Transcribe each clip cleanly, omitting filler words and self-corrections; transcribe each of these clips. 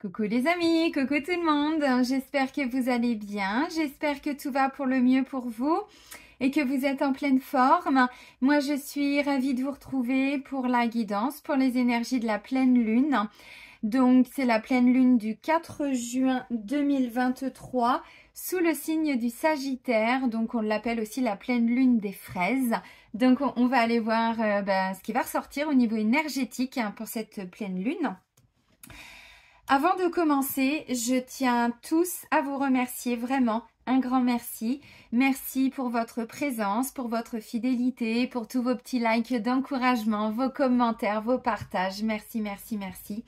Coucou les amis, coucou tout le monde, j'espère que vous allez bien, j'espère que tout va pour le mieux pour vous et que vous êtes en pleine forme. Moi je suis ravie de vous retrouver pour la guidance, pour les énergies de la pleine lune. Donc c'est la pleine lune du 4 juin 2023 sous le signe du Sagittaire, donc on l'appelle aussi la pleine lune des fraises. Donc on va aller voir ce qui va ressortir au niveau énergétique pour cette pleine lune. Avant de commencer, je tiens tous à vous remercier vraiment, un grand merci. Merci pour votre présence, pour votre fidélité, pour tous vos petits likes d'encouragement, vos commentaires, vos partages. Merci, merci, merci.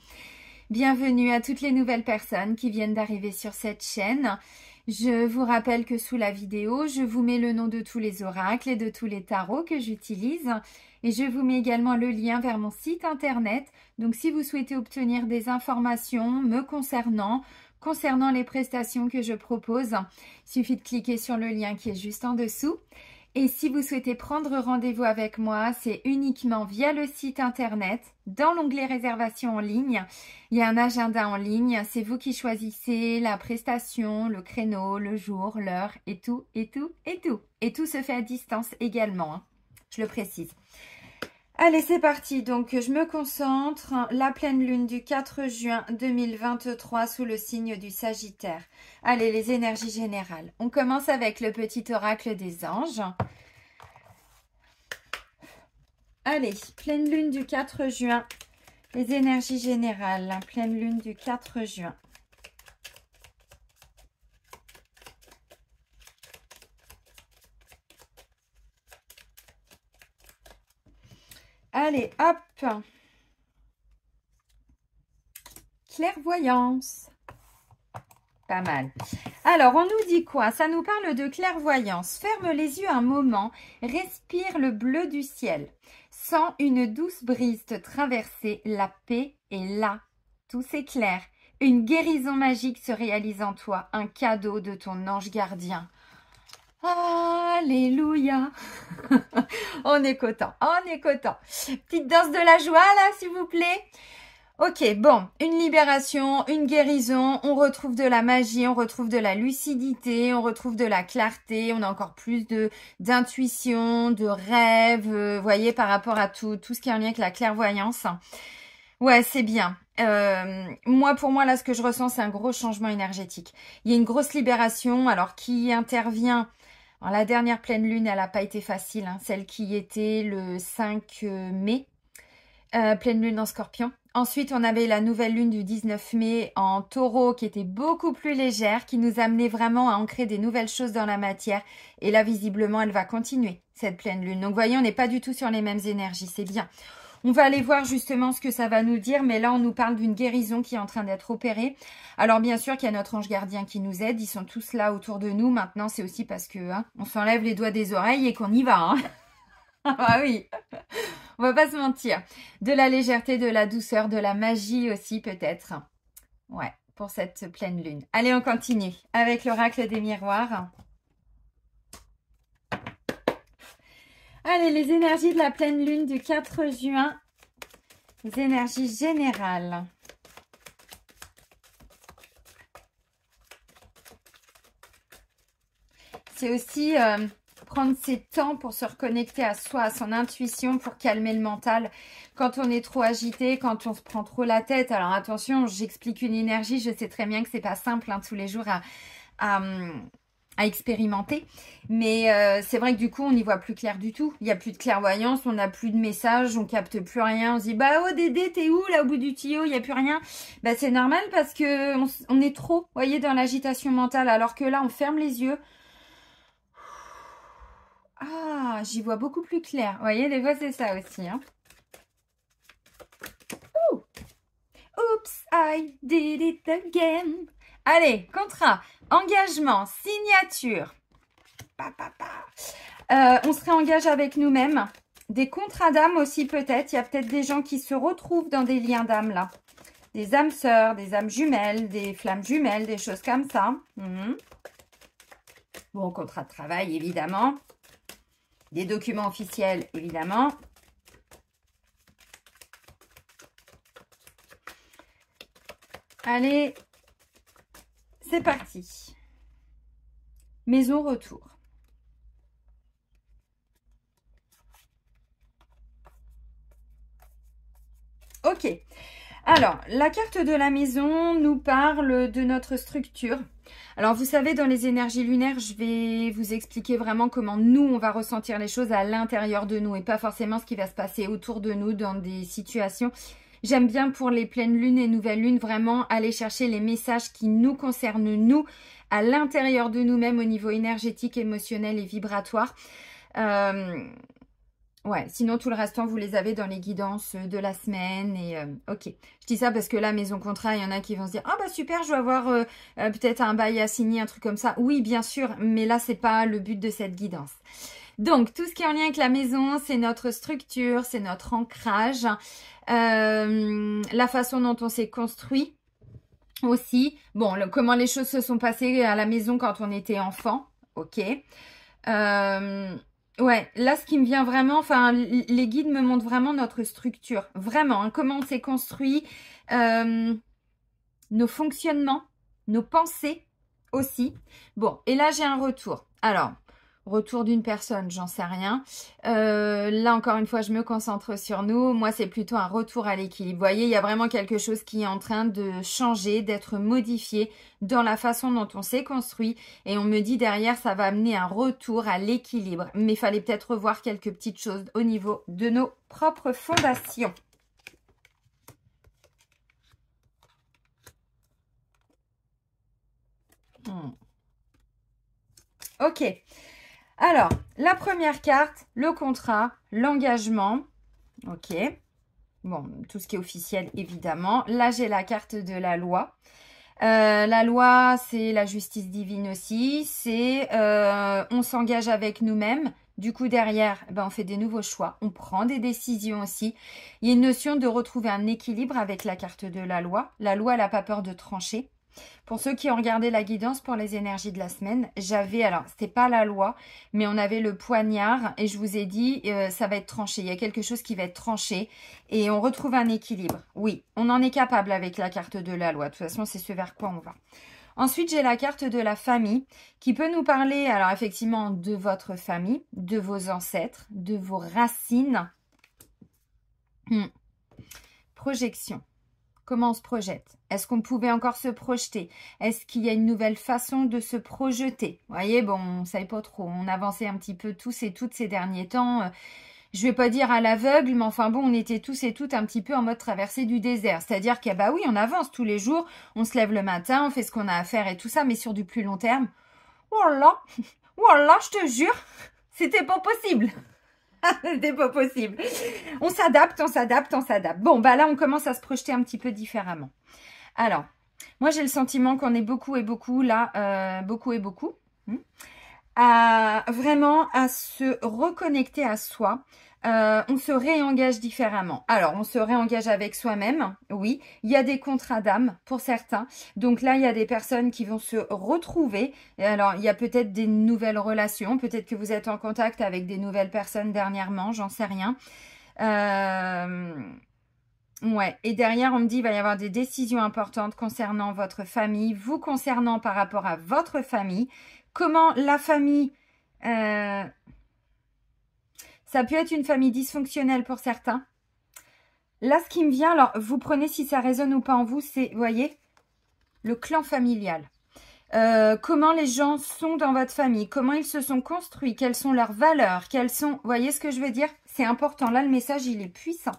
Bienvenue à toutes les nouvelles personnes qui viennent d'arriver sur cette chaîne. Je vous rappelle que sous la vidéo, je vous mets le nom de tous les oracles et de tous les tarots que j'utilise. Et je vous mets également le lien vers mon site internet. Donc si vous souhaitez obtenir des informations me concernant les prestations que je propose, il suffit de cliquer sur le lien qui est juste en dessous. Et si vous souhaitez prendre rendez-vous avec moi, c'est uniquement via le site internet, dans l'onglet réservation en ligne. Il y a un agenda en ligne, c'est vous qui choisissez la prestation, le créneau, le jour, l'heure et tout, et tout, et tout. Et tout se fait à distance également, je le précise. Allez, c'est parti. Donc, je me concentre. La pleine lune du 4 juin 2023 sous le signe du Sagittaire. Allez, les énergies générales. On commence avec le petit oracle des anges. Allez, pleine lune du 4 juin. Les énergies générales. Pleine lune du 4 juin. Allez, hop. Clairvoyance. Pas mal. Alors, on nous dit quoi? Ça nous parle de clairvoyance. Ferme les yeux un moment, respire le bleu du ciel. Sens une douce brise te traverser, la paix est là. Tout s'éclaire. Une guérison magique se réalise en toi, un cadeau de ton ange gardien. Alléluia. On est content, on est content. Petite danse de la joie là, s'il vous plaît. Ok, bon, une libération, une guérison, on retrouve de la magie, on retrouve de la lucidité, on retrouve de la clarté, on a encore plus d'intuition, de rêve, vous voyez, par rapport à tout ce qui est en lien avec la clairvoyance. Ouais, c'est bien. Pour moi, là, ce que je ressens, c'est un gros changement énergétique. Il y a une grosse libération, alors qui intervient. Alors, la dernière pleine lune, elle n'a pas été facile, celle qui était le 5 mai, pleine lune en Scorpion. Ensuite, on avait la nouvelle lune du 19 mai en Taureau qui était beaucoup plus légère, qui nous amenait vraiment à ancrer des nouvelles choses dans la matière. Et là, visiblement, elle va continuer, cette pleine lune. Donc, vous voyez, on n'est pas du tout sur les mêmes énergies, c'est bien. On va aller voir justement ce que ça va nous dire, mais là, on nous parle d'une guérison qui est en train d'être opérée. Alors, bien sûr qu'il y a notre ange gardien qui nous aide. Ils sont tous là autour de nous. Maintenant, c'est aussi parce que on s'enlève les doigts des oreilles et qu'on y va. Ah oui, on va pas se mentir. De la légèreté, de la douceur, de la magie aussi peut-être. Ouais, pour cette pleine lune. Allez, on continue avec l'oracle des miroirs. Allez, les énergies de la pleine lune du 4 juin. Les énergies générales. C'est aussi prendre ses temps pour se reconnecter à soi, à son intuition, pour calmer le mental. Quand on est trop agité, quand on se prend trop la tête. Alors attention, j'explique une énergie. Je sais très bien que c'est pas simple tous les jours à expérimenter, mais c'est vrai que du coup on n'y voit plus clair du tout. Il n'y a plus de clairvoyance, on n'a plus de messages, on capte plus rien, on se dit bah oh Dédé t'es où là au bout du tuyau, il n'y a plus rien. Bah c'est normal parce que on est trop, vous voyez, dans l'agitation mentale, alors que là on ferme les yeux. Ah, j'y vois beaucoup plus clair, vous voyez, des fois c'est ça aussi. Ouh. Oops, I did it again. Allez, contrat, engagement, signature. On se réengage avec nous-mêmes. Des contrats d'âme aussi peut-être. Il y a peut-être des gens qui se retrouvent dans des liens d'âme là. Des âmes sœurs, des âmes jumelles, des flammes jumelles, des choses comme ça. Bon, contrat de travail évidemment. Des documents officiels évidemment. Allez, c'est parti. Maison retour. Ok. Alors, la carte de la maison nous parle de notre structure. Alors, vous savez, dans les énergies lunaires, je vais vous expliquer vraiment comment nous, on va ressentir les choses à l'intérieur de nous et pas forcément ce qui va se passer autour de nous dans des situations. J'aime bien pour les pleines lunes et nouvelles lunes vraiment aller chercher les messages qui nous concernent, nous, à l'intérieur de nous-mêmes au niveau énergétique, émotionnel et vibratoire. Ouais, sinon tout le restant, vous les avez dans les guidances de la semaine. Et ok, je dis ça parce que là, maison contrat, il y en a qui vont se dire « Ah bah super, je vais avoir peut-être un bail à signer, un truc comme ça. » Oui, bien sûr, mais là, c'est pas le but de cette guidance. Donc, tout ce qui est en lien avec la maison, c'est notre structure, c'est notre ancrage, la façon dont on s'est construit aussi. Bon, comment les choses se sont passées à la maison quand on était enfant. Ok. Ouais, là, ce qui me vient vraiment, enfin, les guides me montrent vraiment notre structure. Vraiment, hein, comment on s'est construit, nos fonctionnements, nos pensées aussi. Bon, et là, j'ai un retour. Alors, retour d'une personne, j'en sais rien. Là, encore une fois, je me concentre sur nous. Moi, c'est plutôt un retour à l'équilibre. Vous voyez, il y a vraiment quelque chose qui est en train de changer, d'être modifié dans la façon dont on s'est construit. Et on me dit derrière, ça va amener un retour à l'équilibre. Mais il fallait peut-être revoir quelques petites choses au niveau de nos propres fondations. Ok. Alors, la première carte, le contrat, l'engagement. Ok. Bon, tout ce qui est officiel, évidemment. Là, j'ai la carte de la loi. La loi, c'est la justice divine aussi. C'est on s'engage avec nous-mêmes. Du coup, derrière, ben, on fait des nouveaux choix. On prend des décisions aussi. Il y a une notion de retrouver un équilibre avec la carte de la loi. La loi, elle n'a pas peur de trancher. Pour ceux qui ont regardé la guidance pour les énergies de la semaine, j'avais, alors c'était pas la loi, mais on avait le poignard et je vous ai dit, ça va être tranché. Il y a quelque chose qui va être tranché et on retrouve un équilibre. Oui, on en est capable avec la carte de la loi. De toute façon, c'est ce vers quoi on va. Ensuite, j'ai la carte de la famille qui peut nous parler, alors effectivement, de votre famille, de vos ancêtres, de vos racines. Projection. Comment on se projette? Est-ce qu'on pouvait encore se projeter? Est-ce qu'il y a une nouvelle façon de se projeter? Vous voyez, bon, on ne savait pas trop. On avançait un petit peu tous et toutes ces derniers temps. Je ne vais pas dire à l'aveugle, mais enfin bon, on était tous et toutes un petit peu en mode traversée du désert. C'est-à-dire que bah oui, on avance tous les jours. On se lève le matin, on fait ce qu'on a à faire et tout ça, mais sur du plus long terme. Voilà, voilà, je te jure, c'était pas possible. C'était pas possible. On s'adapte, on s'adapte, on s'adapte. Bon, bah là, on commence à se projeter un petit peu différemment. Alors, moi, j'ai le sentiment qu'on est beaucoup et beaucoup, là, beaucoup et beaucoup, vraiment à se reconnecter à soi. On se réengage différemment. Alors, on se réengage avec soi-même, oui. Il y a des contrats d'âme pour certains. Donc là, il y a des personnes qui vont se retrouver. Et alors, il y a peut-être des nouvelles relations. Peut-être que vous êtes en contact avec des nouvelles personnes dernièrement, j'en sais rien. Ouais, et derrière, on me dit il va y avoir des décisions importantes concernant votre famille, vous concernant par rapport à votre famille. Comment la famille... ça peut être une famille dysfonctionnelle pour certains. Là, ce qui me vient, alors, vous prenez si ça résonne ou pas en vous, c'est, vous voyez, le clan familial. Comment les gens sont dans votre famille, comment ils se sont construits, quelles sont leurs valeurs, quelles sont... Vous voyez ce que je veux dire? C'est important. Là, le message, il est puissant.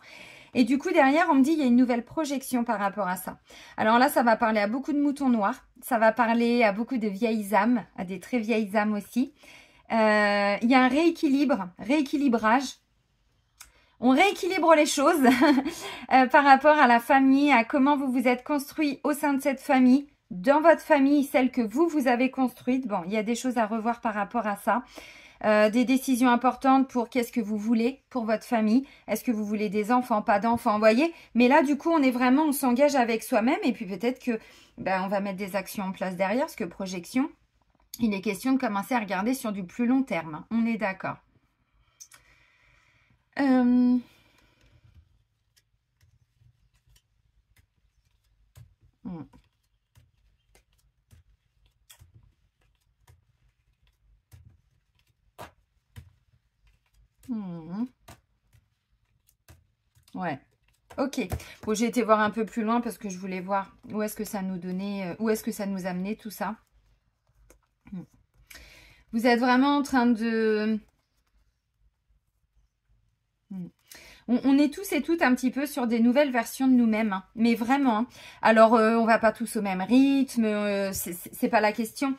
Et du coup, derrière, on me dit il y a une nouvelle projection par rapport à ça. Alors là, ça va parler à beaucoup de moutons noirs. Ça va parler à beaucoup de vieilles âmes, à des très vieilles âmes aussi. Il y a un rééquilibrage. On rééquilibre les choses par rapport à la famille, à comment vous vous êtes construit au sein de cette famille, dans votre famille, celle que vous avez construite. Bon, il y a des choses à revoir par rapport à ça. Des décisions importantes pour qu'est-ce que vous voulez pour votre famille. Est-ce que vous voulez des enfants, pas d'enfants, vous voyez? Mais là, du coup, on s'engage avec soi-même et puis peut-être que on va mettre des actions en place derrière, parce que projection, il est question de commencer à regarder sur du plus long terme. Hein. On est d'accord. Hmm. Hmm. Ouais. Ok. Bon, j'ai été voir un peu plus loin parce que je voulais voir où est-ce que ça nous donnait, où est-ce que ça nous amenait tout ça. Hmm. Vous êtes vraiment en train de... Hmm. On est tous et toutes un petit peu sur des nouvelles versions de nous-mêmes, hein. Mais vraiment, hein. Alors, on va pas tous au même rythme, c'est pas la question.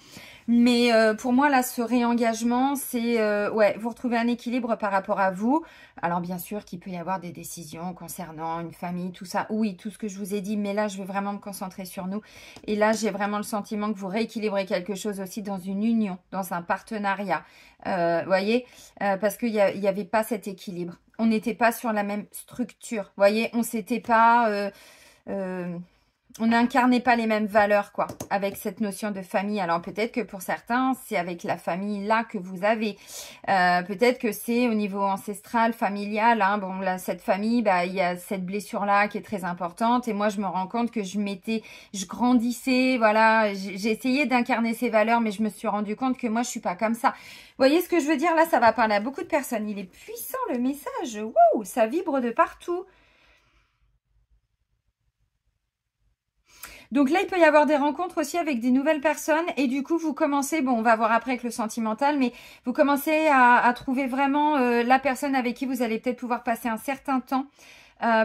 Mais pour moi, là, ce réengagement, c'est, ouais, vous retrouvez un équilibre par rapport à vous. Alors, bien sûr qu'il peut y avoir des décisions concernant une famille, tout ça. Oui, tout ce que je vous ai dit, mais là, je vais vraiment me concentrer sur nous. Et là, j'ai vraiment le sentiment que vous rééquilibrez quelque chose aussi dans une union, dans un partenariat. Voyez, parce qu'il y avait pas cet équilibre. On n'était pas sur la même structure. Voyez, on s'était pas... on n'incarnait pas les mêmes valeurs, quoi, avec cette notion de famille. Alors, peut-être que pour certains, c'est avec la famille là que vous avez. Peut-être que c'est au niveau ancestral, familial. Hein. Bon, là, cette famille, bah, il y a cette blessure-là qui est très importante. Et moi, je me rends compte que je grandissais, voilà. J'ai essayé d'incarner ces valeurs, mais je me suis rendu compte que moi, je suis pas comme ça. Vous voyez ce que je veux dire? Là, ça va parler à beaucoup de personnes. Il est puissant, le message. Waouh, ça vibre de partout. Donc là, il peut y avoir des rencontres aussi avec des nouvelles personnes et du coup, vous commencez, bon, on va voir après avec le sentimental, mais vous commencez à trouver vraiment la personne avec qui vous allez peut-être pouvoir passer un certain temps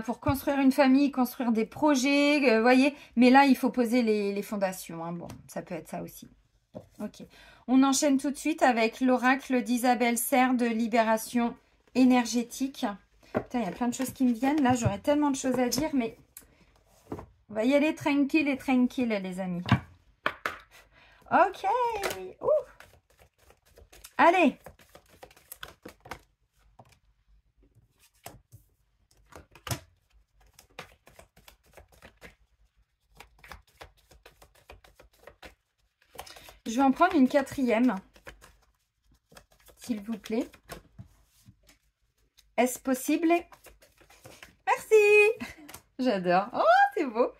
pour construire une famille, construire des projets, voyez. Mais là, il faut poser les fondations, hein. Bon, ça peut être ça aussi. Ok. On enchaîne tout de suite avec l'oracle d'Isabelle Serre de Libération énergétique. Putain, il y a plein de choses qui me viennent. Là, j'aurais tellement de choses à dire, mais... on va y aller tranquille et tranquille, les amis. Ok. Ouh. Allez. Je vais en prendre une quatrième, s'il vous plaît. Est-ce possible? Merci. J'adore. Oh, c'est beau.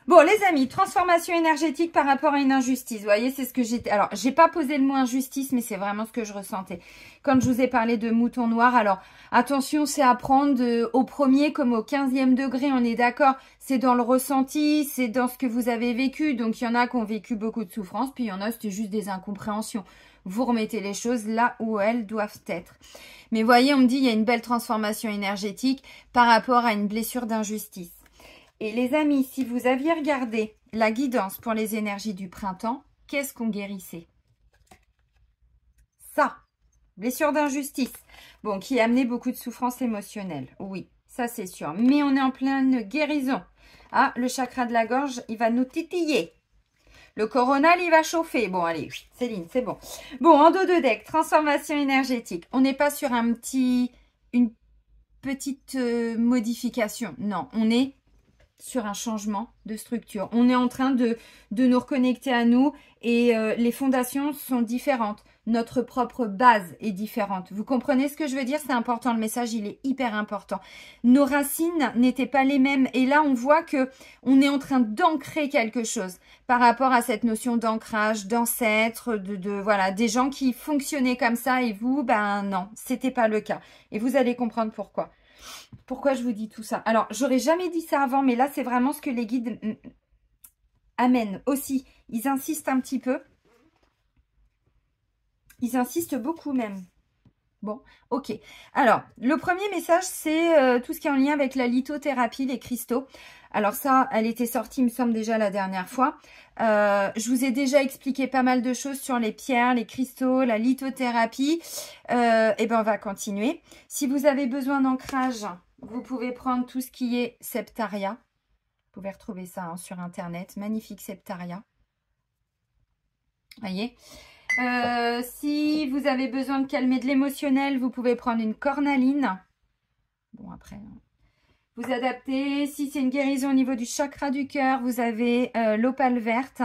Bon, les amis, transformation énergétique par rapport à une injustice. Vous voyez, c'est ce que j'ai... Alors, j'ai pas posé le mot injustice, mais c'est vraiment ce que je ressentais. Quand je vous ai parlé de mouton noir, alors, attention, c'est à prendre au premier comme au 15e degré, on est d'accord. C'est dans le ressenti, c'est dans ce que vous avez vécu. Donc, il y en a qui ont vécu beaucoup de souffrance, puis il y en a, c'était juste des incompréhensions. Vous remettez les choses là où elles doivent être. Mais voyez, on me dit, il y a une belle transformation énergétique par rapport à une blessure d'injustice. Et les amis, si vous aviez regardé la guidance pour les énergies du printemps, qu'est-ce qu'on guérissait? Ça, blessure d'injustice. Bon, qui a amené beaucoup de souffrance émotionnelle. Oui, ça c'est sûr. Mais on est en pleine guérison. Ah, le chakra de la gorge, il va nous titiller. Le coronal, il va chauffer. Bon, allez, Céline, c'est bon. Bon, en dos de deck, transformation énergétique. On n'est pas sur une petite modification. Non, on est sur un changement de structure. On est en train de nous reconnecter à nous et les fondations sont différentes. Notre propre base est différente. Vous comprenez ce que je veux dire? C'est important, le message, il est hyper important. Nos racines n'étaient pas les mêmes et là, on voit que on est en train d'ancrer quelque chose par rapport à cette notion d'ancrage, d'ancêtre, voilà, des gens qui fonctionnaient comme ça et vous, ben non, c'était pas le cas. Et vous allez comprendre pourquoi. Pourquoi je vous dis tout ça? Alors, j'aurais jamais dit ça avant, mais là, c'est vraiment ce que les guides amènent aussi. Ils insistent un petit peu. Ils insistent beaucoup même. Bon, ok. Alors, le premier message, c'est tout ce qui est en lien avec la lithothérapie, les cristaux. Alors ça, elle était sortie, il me semble, déjà la dernière fois. Je vous ai déjà expliqué pas mal de choses sur les pierres, les cristaux, la lithothérapie. Et ben, on va continuer. Si vous avez besoin d'ancrage, vous pouvez prendre tout ce qui est septaria. Vous pouvez retrouver ça hein, sur Internet. Magnifique septaria. Voyez. Si vous avez besoin de calmer de l'émotionnel, vous pouvez prendre une cornaline. Bon, après, vous adaptez. Si c'est une guérison au niveau du chakra du cœur, vous avez l'opale verte.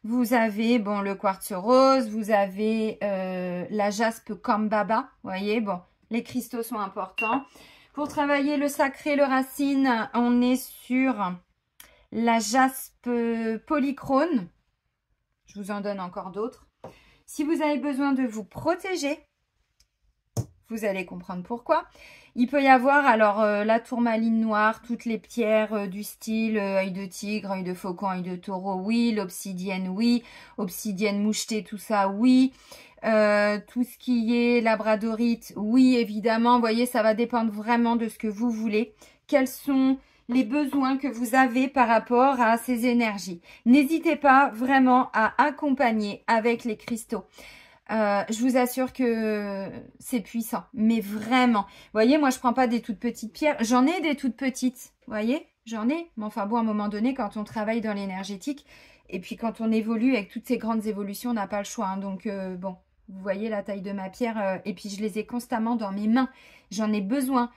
Vous avez, bon, le quartz rose. Vous avez la jaspe kambaba. Vous voyez, bon, les cristaux sont importants. Pour travailler le sacré, le racine, on est sur la jaspe polychrome. Je vous en donne encore d'autres. Si vous avez besoin de vous protéger, vous allez comprendre pourquoi. Il peut y avoir alors la tourmaline noire, toutes les pierres du style œil de tigre, œil de faucon, œil de taureau, oui. L'obsidienne, oui. Obsidienne mouchetée, tout ça, oui. Tout ce qui est labradorite, oui, évidemment. Vous voyez, ça va dépendre vraiment de ce que vous voulez. Quels sont les besoins que vous avez par rapport à ces énergies. N'hésitez pas vraiment à accompagner avec les cristaux. Je vous assure que c'est puissant, mais vraiment. Vous voyez, moi, je prends pas des toutes petites pierres. J'en ai des toutes petites, vous voyez, j'en ai. Mais enfin bon, à un moment donné, quand on travaille dans l'énergétique, et puis quand on évolue avec toutes ces grandes évolutions, on n'a pas le choix. Hein. Donc, bon, vous voyez la taille de ma pierre. Et puis, je les ai constamment dans mes mains. J'en ai besoin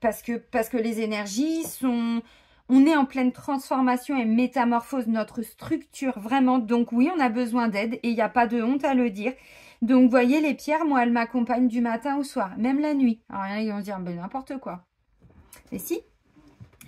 parce que les énergies sont... On est en pleine transformation et métamorphose de notre structure, vraiment. Donc oui, on a besoin d'aide et il n'y a pas de honte à le dire. Donc, vous voyez, les pierres, moi, elles m'accompagnent du matin au soir, même la nuit. Alors, il y en a qui vont dire, ben, n'importe quoi. Mais si.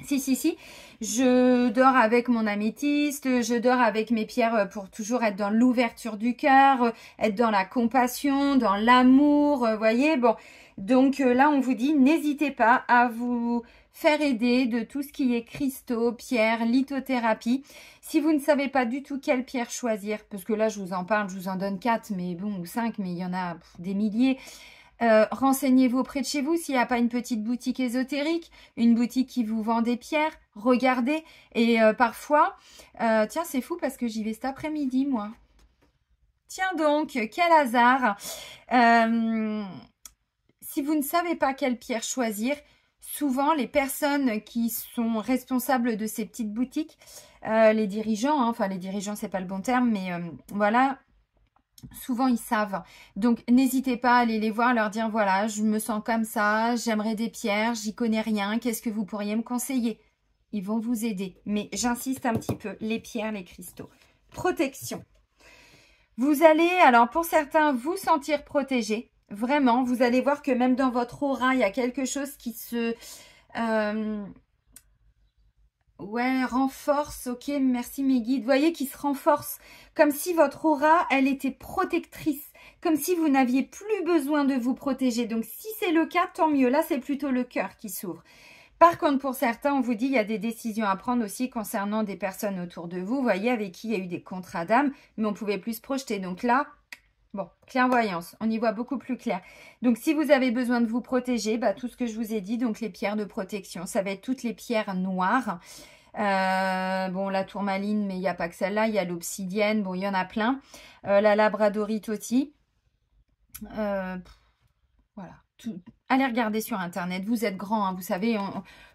Si. Je dors avec mon améthyste, je dors avec mes pierres pour toujours être dans l'ouverture du cœur, être dans la compassion, dans l'amour, voyez. Bon, donc là, on vous dit, n'hésitez pas à vous faire aider de tout ce qui est cristaux, pierres, lithothérapie. Si vous ne savez pas du tout quelle pierre choisir, parce que là, je vous en parle, je vous en donne 4, mais bon, ou 5, mais il y en a des milliers. Renseignez-vous auprès de chez vous s'il n'y a pas une petite boutique ésotérique, une boutique qui vous vend des pierres, regardez. Et parfois, tiens, c'est fou parce que j'y vais cet après-midi, moi. Tiens donc, quel hasard. Si vous ne savez pas quelle pierre choisir, souvent les personnes qui sont responsables de ces petites boutiques, les dirigeants, hein, enfin les dirigeants c'est pas le bon terme, mais voilà, souvent ils savent. Donc n'hésitez pas à aller les voir, leur dire voilà, je me sens comme ça, j'aimerais des pierres, j'y connais rien, qu'est-ce que vous pourriez me conseiller? Ils vont vous aider. Mais j'insiste un petit peu, les pierres, les cristaux. Protection. Vous allez, alors pour certains, vous sentir protégé. Vraiment, vous allez voir que même dans votre aura, il y a quelque chose qui se... renforce, ok, merci mes guides. Vous voyez, qui se renforce, comme si votre aura, elle était protectrice, comme si vous n'aviez plus besoin de vous protéger. Donc, si c'est le cas, tant mieux. Là, c'est plutôt le cœur qui s'ouvre. Par contre, pour certains, on vous dit, il y a des décisions à prendre aussi concernant des personnes autour de vous, vous voyez, avec qui il y a eu des contrats d'âme, mais on ne pouvait plus se projeter. Donc là, bon, clairvoyance, on y voit beaucoup plus clair. Donc, si vous avez besoin de vous protéger, bah, tout ce que je vous ai dit, donc les pierres de protection, ça va être toutes les pierres noires. Bon, la tourmaline, mais il n'y a pas que celle-là, il y a l'obsidienne, bon, il y en a plein. La labradorite aussi. Voilà. Allez regarder sur Internet. Vous êtes grand, hein, vous savez,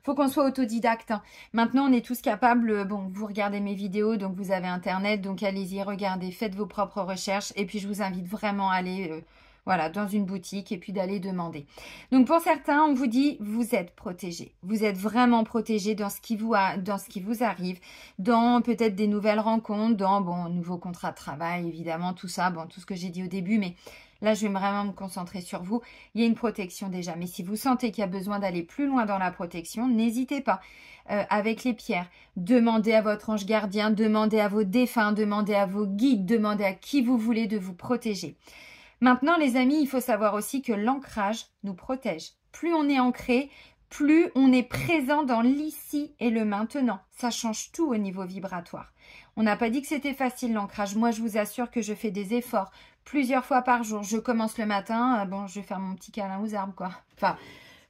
faut qu'on soit autodidacte. Hein. Maintenant, on est tous capables. Bon, vous regardez mes vidéos, donc vous avez Internet, donc allez-y, regardez, faites vos propres recherches. Et puis, je vous invite vraiment à aller voilà, dans une boutique et puis d'aller demander. Donc, pour certains, on vous dit, vous êtes protégés. Vous êtes vraiment protégés dans ce qui vous arrive, dans peut-être des nouvelles rencontres, dans, bon, nouveaux contrats de travail, évidemment, tout ça, bon, tout ce que j'ai dit au début, mais... Là, je vais vraiment me concentrer sur vous. Il y a une protection déjà. Mais si vous sentez qu'il y a besoin d'aller plus loin dans la protection, n'hésitez pas. Avec les pierres, demandez à votre ange gardien, demandez à vos défunts, demandez à vos guides, demandez à qui vous voulez de vous protéger. Maintenant, les amis, il faut savoir aussi que l'ancrage nous protège. Plus on est ancré, plus on est présent dans l'ici et le maintenant. Ça change tout au niveau vibratoire. On n'a pas dit que c'était facile l'ancrage. Moi, je vous assure que je fais des efforts plusieurs fois par jour. Je commence le matin, bon, je vais faire mon petit câlin aux arbres, quoi. Enfin,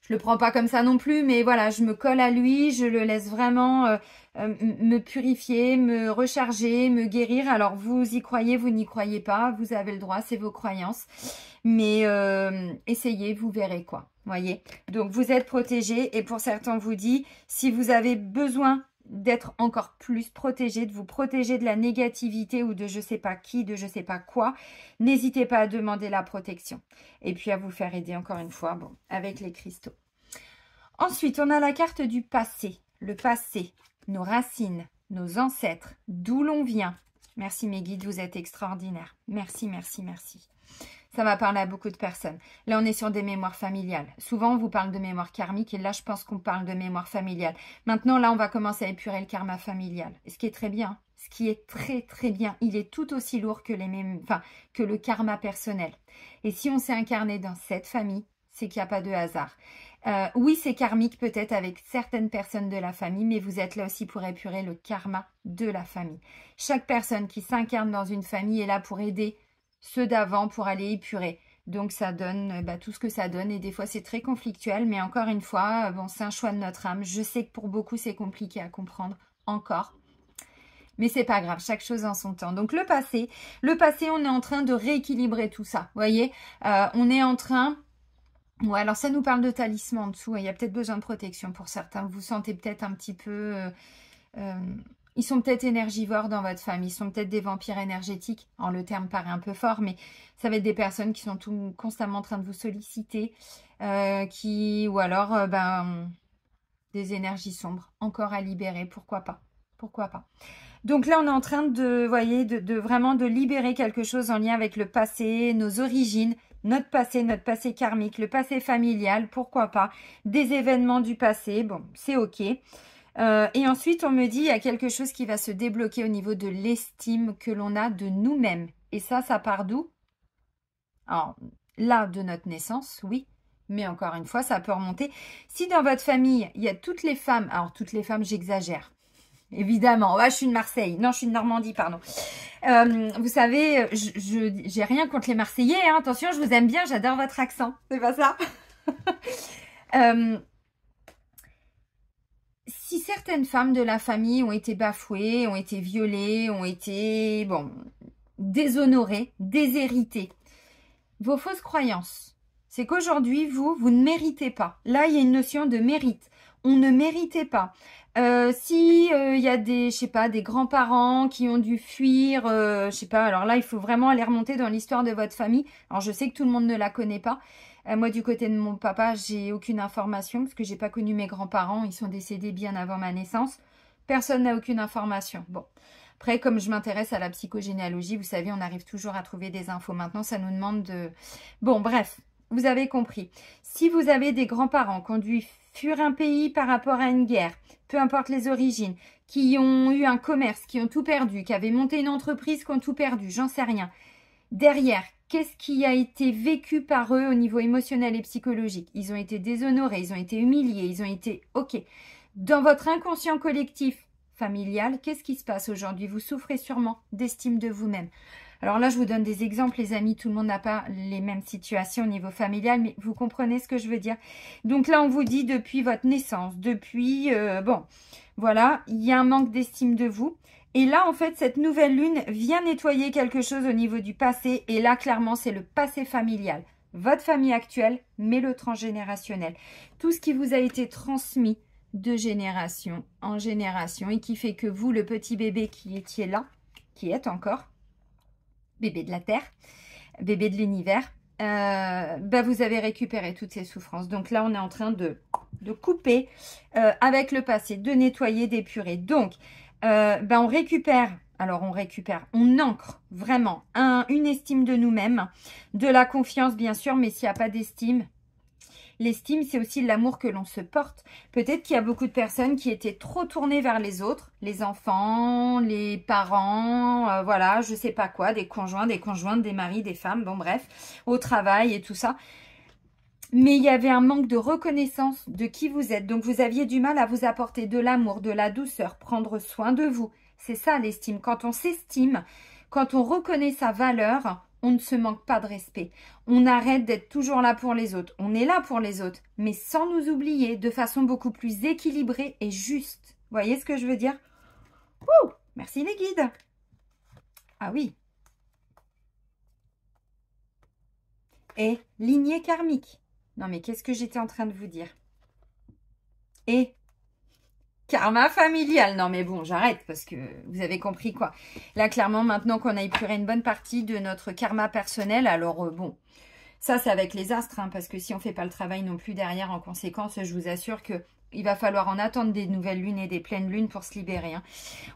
je le prends pas comme ça non plus, mais voilà, je me colle à lui, je le laisse vraiment me purifier, me recharger, me guérir. Alors, vous y croyez, vous n'y croyez pas, vous avez le droit, c'est vos croyances. Mais essayez, vous verrez quoi, voyez. Donc, vous êtes protégés et pour certains, on vous dit, si vous avez besoin d'être encore plus protégé, de vous protéger de la négativité ou de je sais pas qui, de je sais pas quoi, n'hésitez pas à demander la protection. Et puis à vous faire aider encore une fois, bon, avec les cristaux. Ensuite, on a la carte du passé. Le passé, nos racines, nos ancêtres, d'où l'on vient. Merci mes guides, vous êtes extraordinaires. Merci, merci, merci. Ça va parler à beaucoup de personnes. Là, on est sur des mémoires familiales. Souvent, on vous parle de mémoire karmique et là, je pense qu'on parle de mémoire familiale. Maintenant, là, on va commencer à épurer le karma familial. Ce qui est très bien. Ce qui est très, très bien. Il est tout aussi lourd que que le karma personnel. Et si on s'est incarné dans cette famille, c'est qu'il n'y a pas de hasard. Oui, c'est karmique peut-être avec certaines personnes de la famille, mais vous êtes là aussi pour épurer le karma de la famille. Chaque personne qui s'incarne dans une famille est là pour aider ceux d'avant pour aller épurer. Donc ça donne tout ce que ça donne et des fois c'est très conflictuel, mais encore une fois, bon, c'est un choix de notre âme. Je sais que pour beaucoup c'est compliqué à comprendre encore. Mais c'est pas grave, chaque chose en son temps. Donc le passé, on est en train de rééquilibrer tout ça. Vous voyez, on est en train... Ouais, alors ça nous parle de talisman en dessous. Il y a peut-être besoin de protection pour certains. Vous sentez peut-être un petit peu... ils sont peut-être énergivores dans votre famille. Ils sont peut-être des vampires énergétiques. Alors, le terme paraît un peu fort, mais ça va être des personnes qui sont constamment en train de vous solliciter. Ou alors, des énergies sombres encore à libérer. Pourquoi pas? Pourquoi pas? Donc là, on est en train de, voyez, vraiment de libérer quelque chose en lien avec le passé, nos origines, notre passé karmique, le passé familial, pourquoi pas, des événements du passé, bon, c'est ok. Et ensuite, on me dit, il y a quelque chose qui va se débloquer au niveau de l'estime que l'on a de nous-mêmes. Et ça part d'où? Alors, là, de notre naissance, oui. Mais encore une fois, ça peut remonter. Si dans votre famille, il y a toutes les femmes, alors toutes les femmes, j'exagère. Évidemment, je suis de Marseille. Non, je suis de Normandie, pardon. Vous savez, j'ai rien contre les Marseillais. Hein. Attention, je vous aime bien, j'adore votre accent. C'est pas ça? Si certaines femmes de la famille ont été bafouées, ont été violées, ont été, déshonorées, déshéritées, vos fausses croyances, c'est qu'aujourd'hui, vous ne méritez pas. Là, il y a une notion de mérite. On ne méritait pas. Si y a des, je sais pas, des grands-parents qui ont dû fuir, je sais pas, alors là, il faut vraiment aller remonter dans l'histoire de votre famille. Alors, je sais que tout le monde ne la connaît pas. Moi, du côté de mon papa, j'ai aucune information parce que j'ai pas connu mes grands-parents. Ils sont décédés bien avant ma naissance. Personne n'a aucune information. Bon. Après, comme je m'intéresse à la psychogénéalogie, vous savez, on arrive toujours à trouver des infos. Maintenant, ça nous demande de... Bon, bref, vous avez compris. Si vous avez des grands-parents qui ont dû fuir un pays par rapport à une guerre, peu importe les origines, qui ont eu un commerce, qui ont tout perdu, qui avaient monté une entreprise, qui ont tout perdu, j'en sais rien. Derrière, qu'est-ce qui a été vécu par eux au niveau émotionnel et psychologique? Ils ont été déshonorés, ils ont été humiliés, ils ont été... Ok. Dans votre inconscient collectif familial, qu'est-ce qui se passe aujourd'hui? Vous souffrez sûrement d'estime de vous-même. Alors là, je vous donne des exemples, les amis. Tout le monde n'a pas les mêmes situations au niveau familial, mais vous comprenez ce que je veux dire. Donc là, on vous dit depuis votre naissance, depuis... voilà, il y a un manque d'estime de vous. Et là, en fait, cette nouvelle lune vient nettoyer quelque chose au niveau du passé. Et là, clairement, c'est le passé familial. Votre famille actuelle, mais le transgénérationnel. Tout ce qui vous a été transmis de génération en génération et qui fait que vous, le petit bébé qui étiez là, qui êtes encore, bébé de la Terre, bébé de l'univers, vous avez récupéré toutes ces souffrances. Donc là, on est en train de couper avec le passé, de nettoyer, d'épurer. Donc, on récupère, on ancre vraiment une estime de nous-mêmes, de la confiance bien sûr, mais s'il n'y a pas d'estime, l'estime, c'est aussi l'amour que l'on se porte. Peut-être qu'il y a beaucoup de personnes qui étaient trop tournées vers les autres, les enfants, les parents, voilà, je sais pas quoi, des conjoints, des conjointes, des maris, des femmes, bon bref, au travail et tout ça. Mais il y avait un manque de reconnaissance de qui vous êtes. Donc, vous aviez du mal à vous apporter de l'amour, de la douceur, prendre soin de vous. C'est ça l'estime. Quand on s'estime, quand on reconnaît sa valeur, on ne se manque pas de respect. On arrête d'être toujours là pour les autres. On est là pour les autres, mais sans nous oublier, de façon beaucoup plus équilibrée et juste. Vous voyez ce que je veux dire? Ouh, merci les guides. Ah oui. Et lignée karmique. Non mais qu'est-ce que j'étais en train de vous dire? Et karma familial. Non mais bon, j'arrête parce que vous avez compris quoi. Là, clairement, maintenant qu'on a épuré une bonne partie de notre karma personnel, alors bon, ça c'est avec les astres, hein, parce que si on ne fait pas le travail non plus derrière en conséquence, je vous assure que il va falloir en attendre des nouvelles lunes et des pleines lunes pour se libérer. Hein.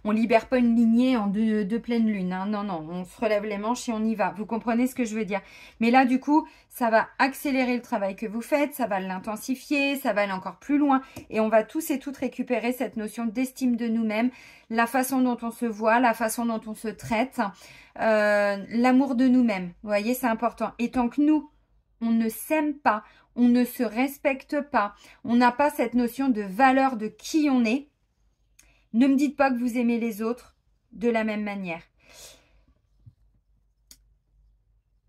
On libère pas une lignée en deux pleines lunes. Hein. Non, non, on se relève les manches et on y va. Vous comprenez ce que je veux dire? Mais là, du coup, ça va accélérer le travail que vous faites, ça va l'intensifier, ça va aller encore plus loin. Et on va tous et toutes récupérer cette notion d'estime de nous-mêmes, la façon dont on se voit, la façon dont on se traite, l'amour de nous-mêmes. Vous voyez, c'est important. Et tant que nous, on ne s'aime pas, on ne se respecte pas, on n'a pas cette notion de valeur de qui on est, ne me dites pas que vous aimez les autres de la même manière.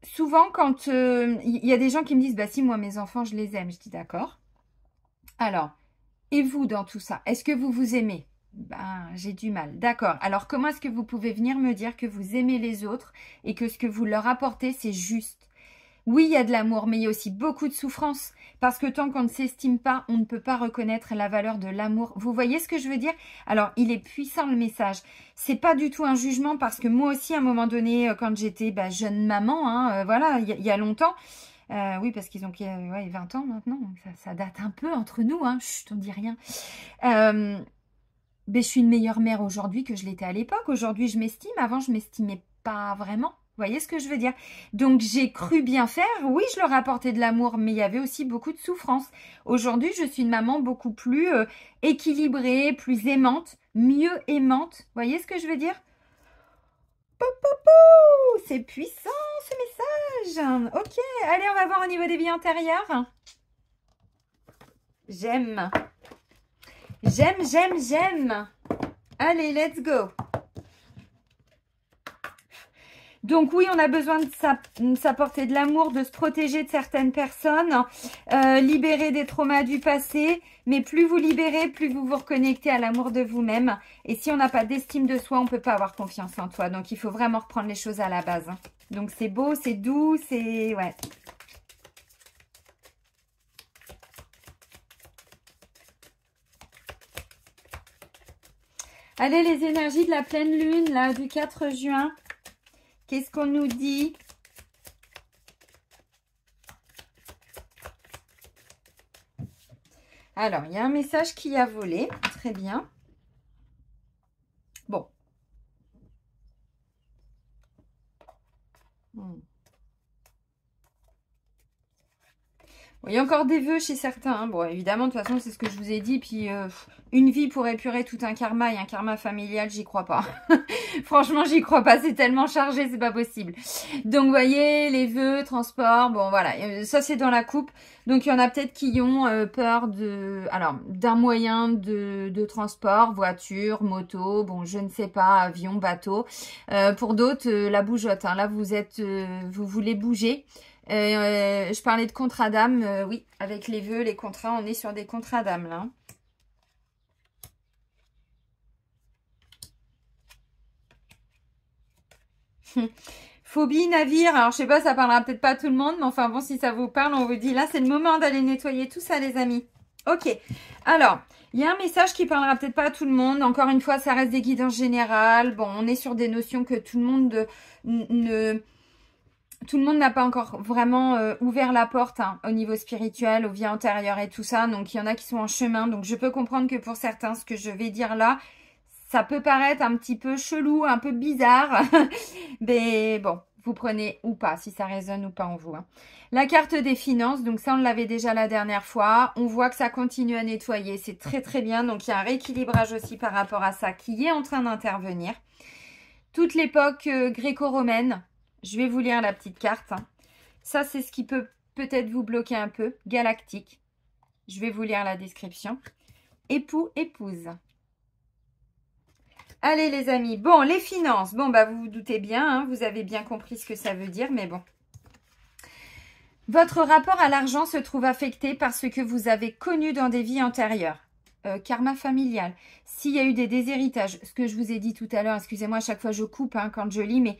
Souvent, quand il y a des gens qui me disent « Bah si, moi, mes enfants, je les aime. » Je dis « D'accord. Alors, et vous dans tout ça? Est-ce que vous vous aimez ?» Ben, j'ai du mal. D'accord. Alors, comment est-ce que vous pouvez venir me dire que vous aimez les autres et que ce que vous leur apportez, c'est juste? Oui, il y a de l'amour, mais il y a aussi beaucoup de souffrance. Parce que tant qu'on ne s'estime pas, on ne peut pas reconnaître la valeur de l'amour. Vous voyez ce que je veux dire? Alors, il est puissant le message. C'est pas du tout un jugement parce que moi aussi, à un moment donné, quand j'étais jeune maman, hein, voilà, il y a longtemps. Oui, parce qu'ils ont 20 ans maintenant. Ça date un peu entre nous. Hein, chut, on dit rien. Je suis une meilleure mère aujourd'hui que je l'étais à l'époque. Aujourd'hui, je m'estime. Avant, je m'estimais pas vraiment. Vous voyez ce que je veux dire? Donc, j'ai cru bien faire. Oui, je leur apportais de l'amour, mais il y avait aussi beaucoup de souffrance. Aujourd'hui, je suis une maman beaucoup plus équilibrée, plus aimante, mieux aimante. Vous voyez ce que je veux dire? C'est puissant, ce message. Ok, allez, on va voir au niveau des vies antérieures. J'aime. J'aime, j'aime, j'aime. Allez, let's go. Donc oui, on a besoin de s'apporter de l'amour, de se protéger de certaines personnes, libérer des traumas du passé. Mais plus vous libérez, plus vous vous reconnectez à l'amour de vous-même. Et si on n'a pas d'estime de soi, on ne peut pas avoir confiance en toi. Donc il faut vraiment reprendre les choses à la base. Hein. Donc c'est beau, c'est doux, c'est... ouais. Allez, les énergies de la pleine lune, là, du 4 juin. Qu'est-ce qu'on nous dit? Alors, il y a un message qui a volé. Très bien. Bon. Il y a encore des vœux chez certains. Hein. Bon, évidemment, de toute façon, c'est ce que je vous ai dit. Puis, une vie pour épurer tout un karma et un karma familial, j'y crois pas. Franchement, j'y crois pas. C'est tellement chargé, c'est pas possible. Donc, vous voyez, les vœux, transport, bon, voilà. Ça, c'est dans la coupe. Donc, il y en a peut-être qui ont peur d'un moyen de transport, voiture, moto, bon, je ne sais pas, avion, bateau. Pour d'autres, la bougeotte. Hein. Là, vous voulez bouger. Je parlais de contrat d'âme, oui, avec les vœux, les contrats, on est sur des contrats d'âme là. Phobie, navire, alors je sais pas, ça parlera peut-être pas à tout le monde, mais enfin bon, si ça vous parle, on vous dit là, c'est le moment d'aller nettoyer tout ça les amis. Ok, alors, il y a un message qui parlera peut-être pas à tout le monde, encore une fois, ça reste des guidances générales, bon, on est sur des notions que tout le monde Tout le monde n'a pas encore vraiment ouvert la porte hein, au niveau spirituel, aux vies antérieures et tout ça. Donc, il y en a qui sont en chemin. Donc, je peux comprendre que pour certains, ce que je vais dire là, ça peut paraître un petit peu chelou, un peu bizarre. Mais bon, vous prenez ou pas, si ça résonne ou pas en vous. Hein. La carte des finances, donc ça, on l'avait déjà la dernière fois. On voit que ça continue à nettoyer. C'est très, très bien. Donc, il y a un rééquilibrage aussi par rapport à ça qui est en train d'intervenir. Toute l'époque gréco-romaine. Je vais vous lire la petite carte. Ça, c'est ce qui peut peut-être vous bloquer un peu. Galactique. Je vais vous lire la description. Époux, épouse. Allez, les amis. Bon, les finances. Bon, bah, vous vous doutez bien. Hein, vous avez bien compris ce que ça veut dire, mais bon. Votre rapport à l'argent se trouve affecté par ce que vous avez connu dans des vies antérieures. Karma familial. S'il y a eu des déshéritages, ce que je vous ai dit tout à l'heure, excusez-moi, à chaque fois je coupe hein, quand je lis, mais...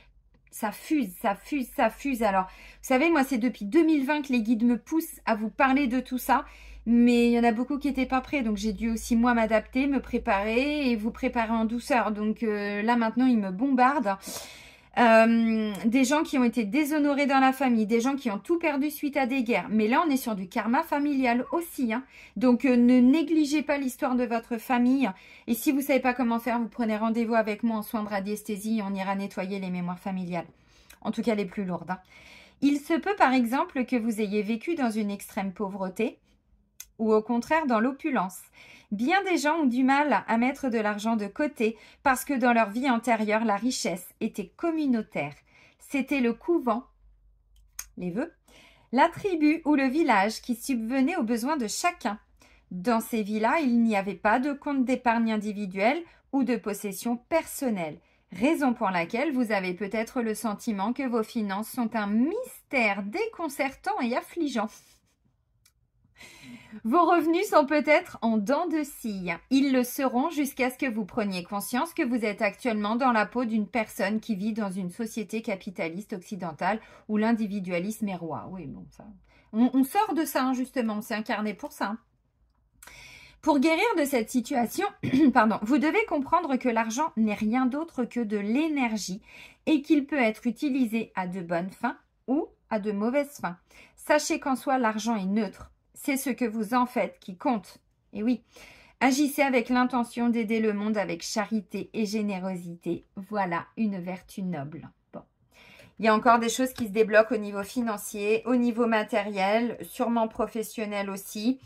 ça fuse, ça fuse, ça fuse. Alors, vous savez, moi, c'est depuis 2020 que les guides me poussent à vous parler de tout ça. Mais il y en a beaucoup qui n'étaient pas prêts. Donc, j'ai dû aussi, moi, m'adapter, me préparer et vous préparer en douceur. Donc, là, maintenant, ils me bombardent. des gens qui ont été déshonorés dans la famille, des gens qui ont tout perdu suite à des guerres. Mais là, on est sur du karma familial aussi. Hein. Donc, ne négligez pas l'histoire de votre famille. Et si vous ne savez pas comment faire, vous prenez rendez-vous avec moi en soins de radiesthésie et on ira nettoyer les mémoires familiales. En tout cas, les plus lourdes. Hein. Il se peut, par exemple, que vous ayez vécu dans une extrême pauvreté ou au contraire dans l'opulence. Bien des gens ont du mal à mettre de l'argent de côté parce que dans leur vie antérieure, la richesse était communautaire. C'était le couvent, les vœux, la tribu ou le village qui subvenait aux besoins de chacun. Dans ces vies-là, il n'y avait pas de compte d'épargne individuel ou de possession personnelle. Raison pour laquelle vous avez peut-être le sentiment que vos finances sont un mystère déconcertant et affligeant. Vos revenus sont peut-être en dents de scie. Ils le seront jusqu'à ce que vous preniez conscience que vous êtes actuellement dans la peau d'une personne qui vit dans une société capitaliste occidentale où l'individualisme est roi. Oui, bon, ça. On sort de ça, hein, justement. On s'est incarné pour ça. Pour guérir de cette situation, pardon, vous devez comprendre que l'argent n'est rien d'autre que de l'énergie et qu'il peut être utilisé à de bonnes fins ou à de mauvaises fins. Sachez qu'en soi, l'argent est neutre. C'est ce que vous en faites qui compte. Et oui, agissez avec l'intention d'aider le monde avec charité et générosité. Voilà une vertu noble. Bon. Il y a encore des choses qui se débloquent au niveau financier, au niveau matériel, sûrement professionnel aussi.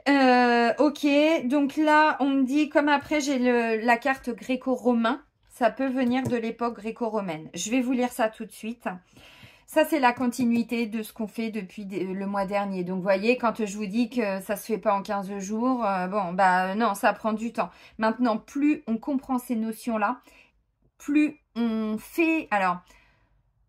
Ok, donc là, on me dit, comme après j'ai la carte gréco-romain, ça peut venir de l'époque gréco-romaine. Je vais vous lire ça tout de suite. Ça, c'est la continuité de ce qu'on fait depuis le mois dernier. Donc, vous voyez, quand je vous dis que ça se fait pas en 15 jours, bon, bah non, ça prend du temps. Maintenant, plus on comprend ces notions-là, plus on fait... Alors,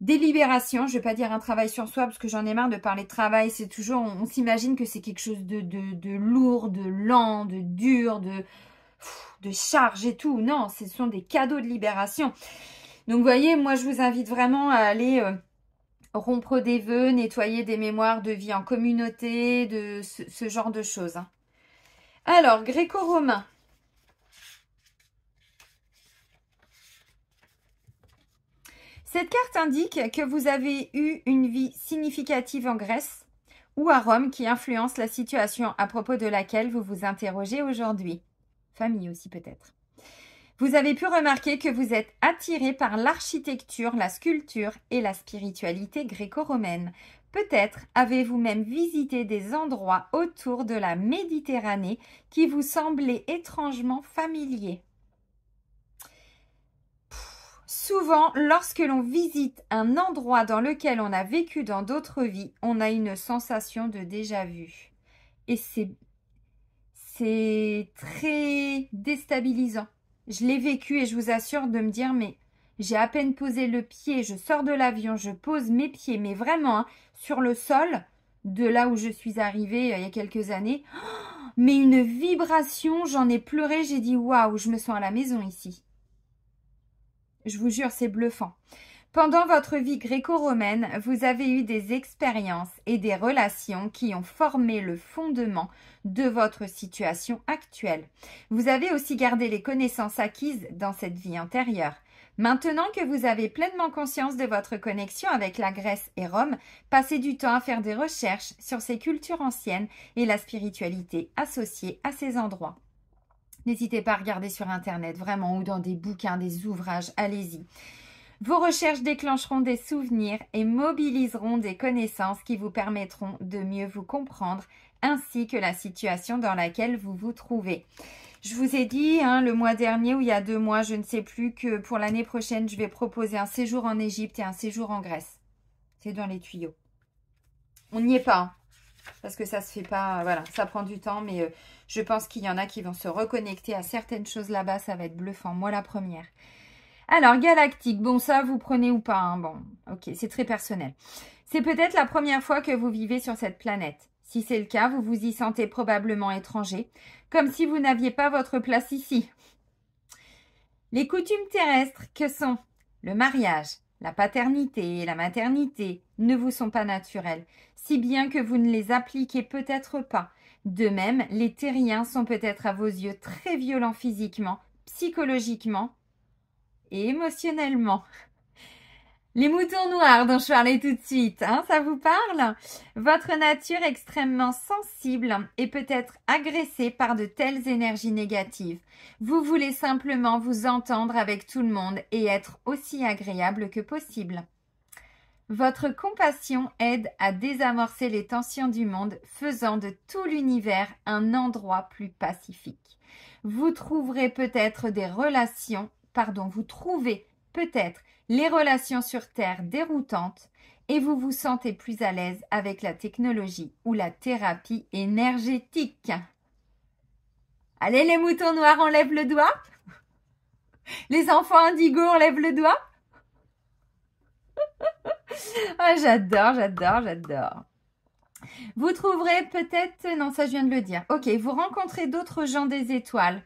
des libérations, je vais pas dire un travail sur soi, parce que j'en ai marre de parler de travail. C'est toujours... On s'imagine que c'est quelque chose de lourd, de lent, de dur, de charge et tout. Non, ce sont des cadeaux de libération. Donc, vous voyez, moi, je vous invite vraiment à aller... rompre des vœux, nettoyer des mémoires de vie en communauté, de ce genre de choses. Alors, gréco-romain. Cette carte indique que vous avez eu une vie significative en Grèce ou à Rome qui influence la situation à propos de laquelle vous vous interrogez aujourd'hui. Famille aussi peut-être. Vous avez pu remarquer que vous êtes attiré par l'architecture, la sculpture et la spiritualité gréco-romaine. Peut-être avez-vous même visité des endroits autour de la Méditerranée qui vous semblaient étrangement familiers. Souvent, lorsque l'on visite un endroit dans lequel on a vécu dans d'autres vies, on a une sensation de déjà-vu. Et c'est très déstabilisant. Je l'ai vécu et je vous assure de me dire, mais j'ai à peine posé le pied, je sors de l'avion, je pose mes pieds, mais vraiment, hein, sur le sol, de là où je suis arrivée il y a quelques années, mais une vibration, j'en ai pleuré, j'ai dit, waouh, je me sens à la maison ici. Je vous jure, c'est bluffant. Pendant votre vie gréco-romaine, vous avez eu des expériences et des relations qui ont formé le fondement de votre situation actuelle. Vous avez aussi gardé les connaissances acquises dans cette vie antérieure. Maintenant que vous avez pleinement conscience de votre connexion avec la Grèce et Rome, passez du temps à faire des recherches sur ces cultures anciennes et la spiritualité associée à ces endroits. N'hésitez pas à regarder sur Internet, vraiment, ou dans des bouquins, des ouvrages, allez-y. Vos recherches déclencheront des souvenirs et mobiliseront des connaissances qui vous permettront de mieux vous comprendre ainsi que la situation dans laquelle vous vous trouvez. Je vous ai dit hein, le mois dernier ou il y a 2 mois, je ne sais plus, que pour l'année prochaine, je vais proposer un séjour en Égypte et un séjour en Grèce. C'est dans les tuyaux. On n'y est pas, hein, parce que ça se fait pas, voilà, ça prend du temps, mais je pense qu'il y en a qui vont se reconnecter à certaines choses là-bas, ça va être bluffant. Moi, la première. Alors, galactique, bon, ça, vous prenez ou pas, hein, bon, ok, c'est très personnel. C'est peut-être la première fois que vous vivez sur cette planète. Si c'est le cas, vous vous y sentez probablement étranger, comme si vous n'aviez pas votre place ici. Les coutumes terrestres que sont le mariage, la paternité et la maternité ne vous sont pas naturelles, si bien que vous ne les appliquez peut-être pas. De même, les terriens sont peut-être à vos yeux très violents physiquement, psychologiquement et émotionnellement. Les moutons noirs dont je parlais tout de suite, hein, ça vous parle? Votre nature extrêmement sensible est peut-être agressée par de telles énergies négatives. Vous voulez simplement vous entendre avec tout le monde et être aussi agréable que possible. Votre compassion aide à désamorcer les tensions du monde, faisant de tout l'univers un endroit plus pacifique. Vous trouverez peut-être vous trouvez peut-être les relations sur Terre déroutantes et vous vous sentez plus à l'aise avec la technologie ou la thérapie énergétique. Allez les moutons noirs, on lève le doigt. Les enfants indigos, on lève le doigt. Oh, j'adore. Vous trouverez peut-être... Non, ça je viens de le dire. Ok, vous rencontrez d'autres gens des étoiles.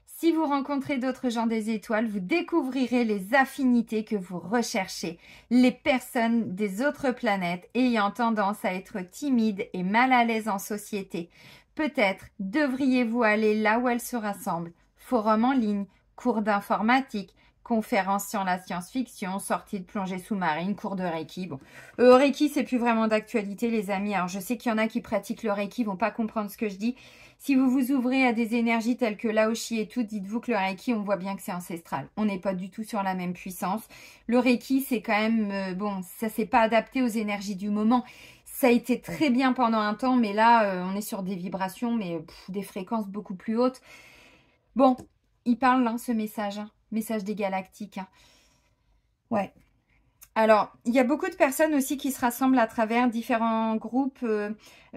Si vous rencontrez d'autres gens des étoiles, vous découvrirez les affinités que vous recherchez. Les personnes des autres planètes ayant tendance à être timides et mal à l'aise en société. Peut-être devriez-vous aller là où elles se rassemblent. Forum en ligne, cours d'informatique, conférences sur la science-fiction, sortie de plongée sous-marine, cours de Reiki. Bon, Reiki, c'est plus vraiment d'actualité, les amis. Alors, je sais qu'il y en a qui pratiquent le Reiki, vont pas comprendre ce que je dis. Si vous vous ouvrez à des énergies telles que Laoshi et tout, dites-vous que le Reiki, on voit bien que c'est ancestral. On n'est pas du tout sur la même puissance. Le Reiki, c'est quand même... bon, ça s'est pas adapté aux énergies du moment. Ça a été très bien pendant un temps, mais là, on est sur des vibrations, mais des fréquences beaucoup plus hautes. Bon, il parle, hein, ce message. Hein. Message des galactiques. Hein. Ouais. Alors, il y a beaucoup de personnes aussi qui se rassemblent à travers différents groupes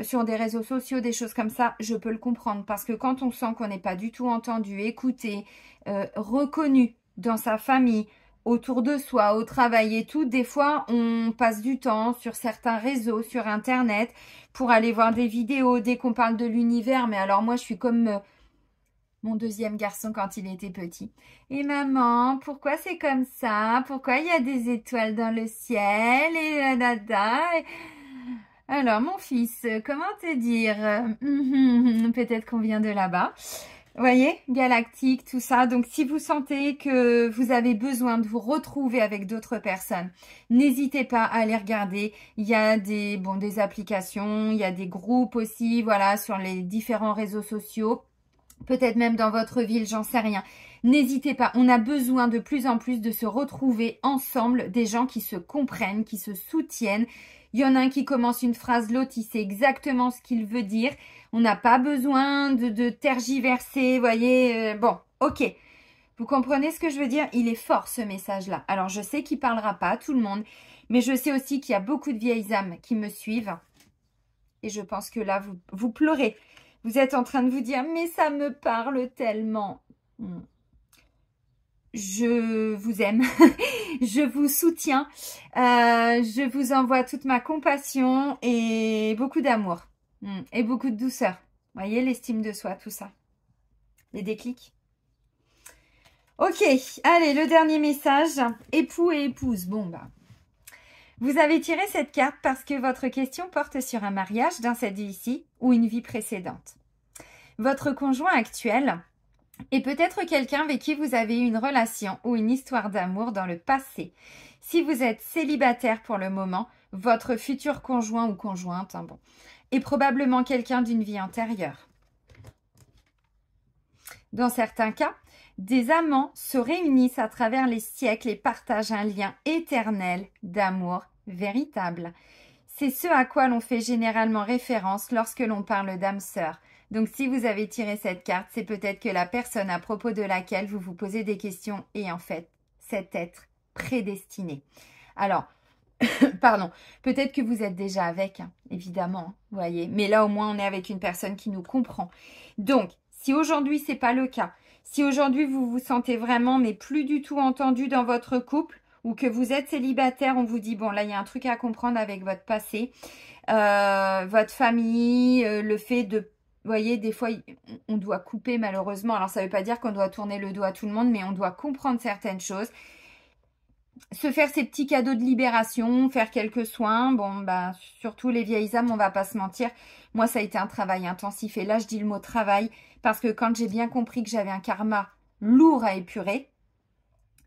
sur des réseaux sociaux, des choses comme ça. Je peux le comprendre parce que quand on sent qu'on n'est pas du tout entendu, écouté, reconnu dans sa famille, autour de soi, au travail et tout, des fois, on passe du temps sur certains réseaux, sur Internet, pour aller voir des vidéos dès qu'on parle de l'univers. Mais alors moi, je suis comme... mon deuxième garçon quand il était petit. Et maman, pourquoi c'est comme ça? Pourquoi il y a des étoiles dans le ciel? Et dada. Alors, mon fils, comment te dire? Peut-être qu'on vient de là-bas. Vous voyez, galactique, tout ça. Donc, si vous sentez que vous avez besoin de vous retrouver avec d'autres personnes, n'hésitez pas à aller regarder. Il y a des applications, il y a des groupes aussi, voilà, sur les différents réseaux sociaux. Peut-être même dans votre ville, j'en sais rien. N'hésitez pas, on a besoin de plus en plus de se retrouver ensemble, des gens qui se comprennent, qui se soutiennent. Il y en a un qui commence une phrase, l'autre, il sait exactement ce qu'il veut dire. On n'a pas besoin de tergiverser, voyez. Bon, ok. Vous comprenez ce que je veux dire? Il est fort, ce message-là. Alors, je sais qu'il ne parlera pas à tout le monde, mais je sais aussi qu'il y a beaucoup de vieilles âmes qui me suivent. Et je pense que là, vous pleurez. Vous êtes en train de vous dire, mais ça me parle tellement. Je vous aime, je vous soutiens, je vous envoie toute ma compassion et beaucoup d'amour et beaucoup de douceur. Vous voyez, l'estime de soi, tout ça. Les déclics. Ok, allez, le dernier message. Époux et épouse. Bon, bah. Vous avez tiré cette carte parce que votre question porte sur un mariage dans cette vie-ci ou une vie précédente. Votre conjoint actuel est peut-être quelqu'un avec qui vous avez eu une relation ou une histoire d'amour dans le passé. Si vous êtes célibataire pour le moment, votre futur conjoint ou conjointe est probablement quelqu'un d'une vie antérieure. Dans certains cas, des amants se réunissent à travers les siècles et partagent un lien éternel d'amour véritable. C'est ce à quoi l'on fait généralement référence lorsque l'on parle d'âme sœur. Donc, si vous avez tiré cette carte, c'est peut-être que la personne à propos de laquelle vous vous posez des questions est en fait cet être prédestiné. Alors, pardon, peut-être que vous êtes déjà avec, hein, évidemment, vous voyez. Mais là, au moins, on est avec une personne qui nous comprend. Donc, si aujourd'hui, ce n'est pas le cas, si aujourd'hui, vous vous sentez vraiment, mais plus du tout entendu dans votre couple, ou que vous êtes célibataire, on vous dit, bon, là, il y a un truc à comprendre avec votre passé, votre famille, le fait de... Vous voyez, des fois, on doit couper malheureusement. Alors, ça ne veut pas dire qu'on doit tourner le dos à tout le monde, mais on doit comprendre certaines choses. Se faire ces petits cadeaux de libération, faire quelques soins. Bon, bah, surtout les vieilles âmes, on va pas se mentir. Moi, ça a été un travail intensif. Et là, je dis le mot travail parce que quand j'ai bien compris que j'avais un karma lourd à épurer,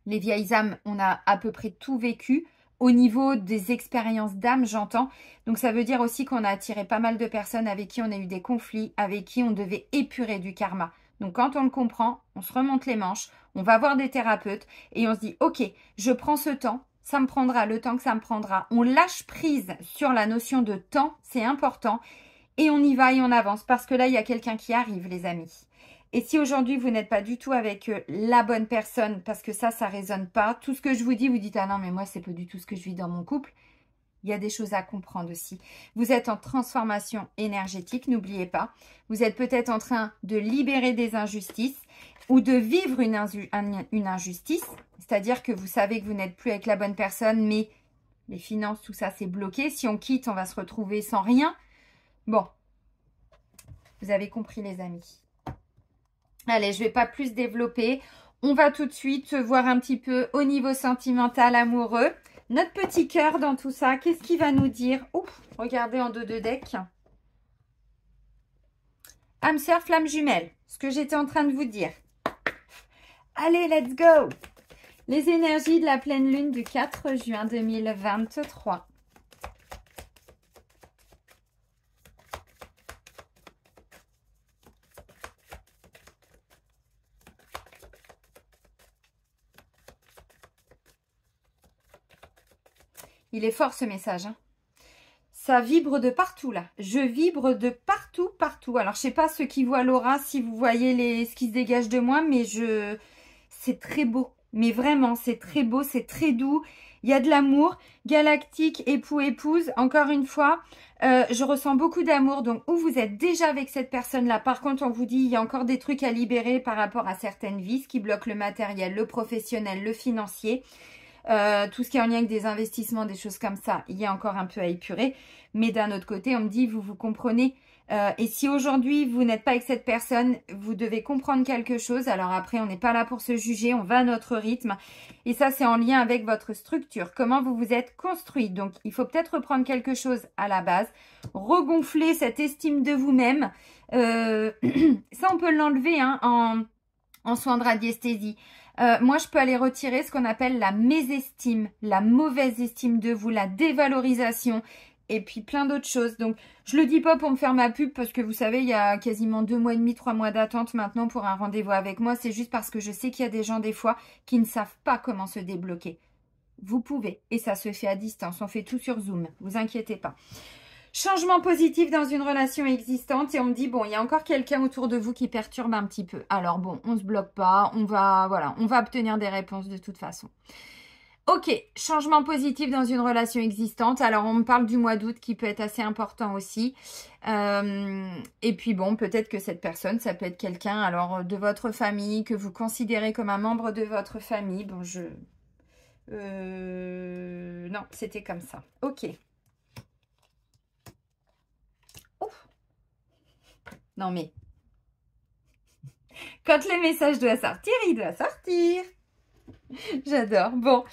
les vieilles âmes, on a à peu près tout vécu. au niveau des expériences d'âme, j'entends. Donc ça veut dire aussi qu'on a attiré pas mal de personnes avec qui on a eu des conflits, avec qui on devait épurer du karma. Donc quand on le comprend, on se remonte les manches, on va voir des thérapeutes et on se dit « Ok, je prends ce temps, ça me prendra le temps que ça me prendra. » On lâche prise sur la notion de temps, c'est important. Et on y va et on avance parce que là, il y a quelqu'un qui arrive, les amis. Et si aujourd'hui, vous n'êtes pas du tout avec la bonne personne, parce que ça résonne pas, tout ce que je vous dis, vous dites « Ah non, mais moi, c'est pas du tout ce que je vis dans mon couple. » Il y a des choses à comprendre aussi. Vous êtes en transformation énergétique, n'oubliez pas. Vous êtes peut-être en train de libérer des injustices ou de vivre une injustice. C'est-à-dire que vous savez que vous n'êtes plus avec la bonne personne, mais les finances, tout ça, c'est bloqué. Si on quitte, on va se retrouver sans rien. Bon, vous avez compris, les amis. Allez, je ne vais pas plus développer. On va tout de suite voir un petit peu au niveau sentimental, amoureux. Notre petit cœur dans tout ça, qu'est-ce qu'il va nous dire? Ouf, regardez en dos de deck. Âme sœur, flamme jumelle, ce que j'étais en train de vous dire. Allez, let's go! Les énergies de la pleine lune du 4 juin 2023. Il est fort ce message. Hein. Ça vibre de partout là. Je vibre de partout, partout. Alors je sais pas ceux qui voient l'aura, si vous voyez ce qui se dégage de moi, mais c'est très beau. Mais vraiment, c'est très beau, c'est très doux. Il y a de l'amour. Galactique, époux, épouse. Encore une fois, je ressens beaucoup d'amour. Donc, où vous êtes déjà avec cette personne-là. Par contre, on vous dit, il y a encore des trucs à libérer par rapport à certaines vies, ce qui bloque le matériel, le professionnel, le financier. Tout ce qui est en lien avec des investissements, des choses comme ça, il y a encore un peu à épurer. Mais d'un autre côté, on me dit, vous comprenez. Et si aujourd'hui, vous n'êtes pas avec cette personne, vous devez comprendre quelque chose. Alors après, on n'est pas là pour se juger, on va à notre rythme. Et ça, c'est en lien avec votre structure, comment vous vous êtes construit. Donc, il faut peut-être reprendre quelque chose à la base, regonfler cette estime de vous-même. Ça, on peut l'enlever hein, en soins de radiesthésie. Moi, je peux aller retirer ce qu'on appelle la mésestime, la mauvaise estime de vous, la dévalorisation et puis plein d'autres choses. Donc, je le dis pas pour me faire ma pub parce que vous savez, il y a quasiment 2 mois et demi, 3 mois d'attente maintenant pour un rendez-vous avec moi. C'est juste parce que je sais qu'il y a des gens des fois qui ne savent pas comment se débloquer. Vous pouvez et ça se fait à distance. On fait tout sur Zoom, vous inquiétez pas. Changement positif dans une relation existante et on me dit, bon, il y a encore quelqu'un autour de vous qui perturbe un petit peu. Alors bon, on ne se bloque pas, on va obtenir des réponses de toute façon. Ok, changement positif dans une relation existante. Alors, on me parle du mois d'août qui peut être assez important aussi. Et puis bon, peut-être que cette personne, ça peut être quelqu'un alors de votre famille, que vous considérez comme un membre de votre famille. Bon, non, c'était comme ça. Ok. Non mais, quand le message doit sortir, il doit sortir. J'adore. Bon,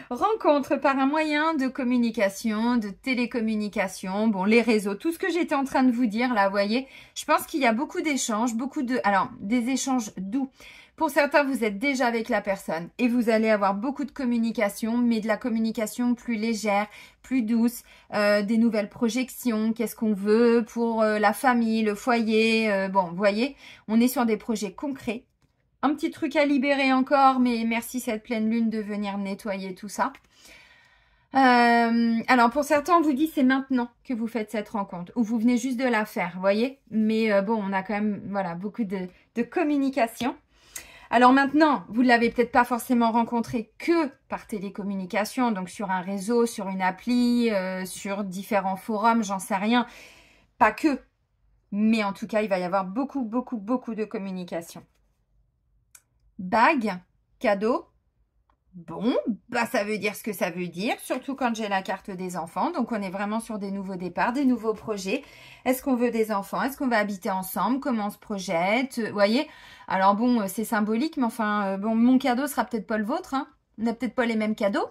rencontre par un moyen de communication, de télécommunication, bon, les réseaux, tout ce que j'étais en train de vous dire là, vous voyez, je pense qu'il y a beaucoup d'échanges, des échanges doux. Pour certains, vous êtes déjà avec la personne et vous allez avoir beaucoup de communication, mais de la communication plus légère, plus douce, des nouvelles projections, qu'est-ce qu'on veut pour la famille, le foyer. Bon, vous voyez, on est sur des projets concrets. Un petit truc à libérer encore, mais merci cette pleine lune de venir nettoyer tout ça. Alors pour certains, on vous dit c'est maintenant que vous faites cette rencontre, ou vous venez juste de la faire, vous voyez. Mais bon, on a quand même voilà beaucoup de communication. Alors maintenant, vous ne l'avez peut-être pas forcément rencontré que par télécommunication, donc sur un réseau, sur une appli, sur différents forums, j'en sais rien. Pas que, mais en tout cas, il va y avoir beaucoup de communication. Bague, cadeau. Bon, bah ça veut dire ce que ça veut dire, surtout quand j'ai la carte des enfants. Donc, on est vraiment sur des nouveaux départs, des nouveaux projets. Est-ce qu'on veut des enfants? Est-ce qu'on va habiter ensemble? Comment on se projette? Vous voyez? Alors bon, c'est symbolique, mais enfin, bon, mon cadeau sera peut-être pas le vôtre. Hein. On n'a peut-être pas les mêmes cadeaux.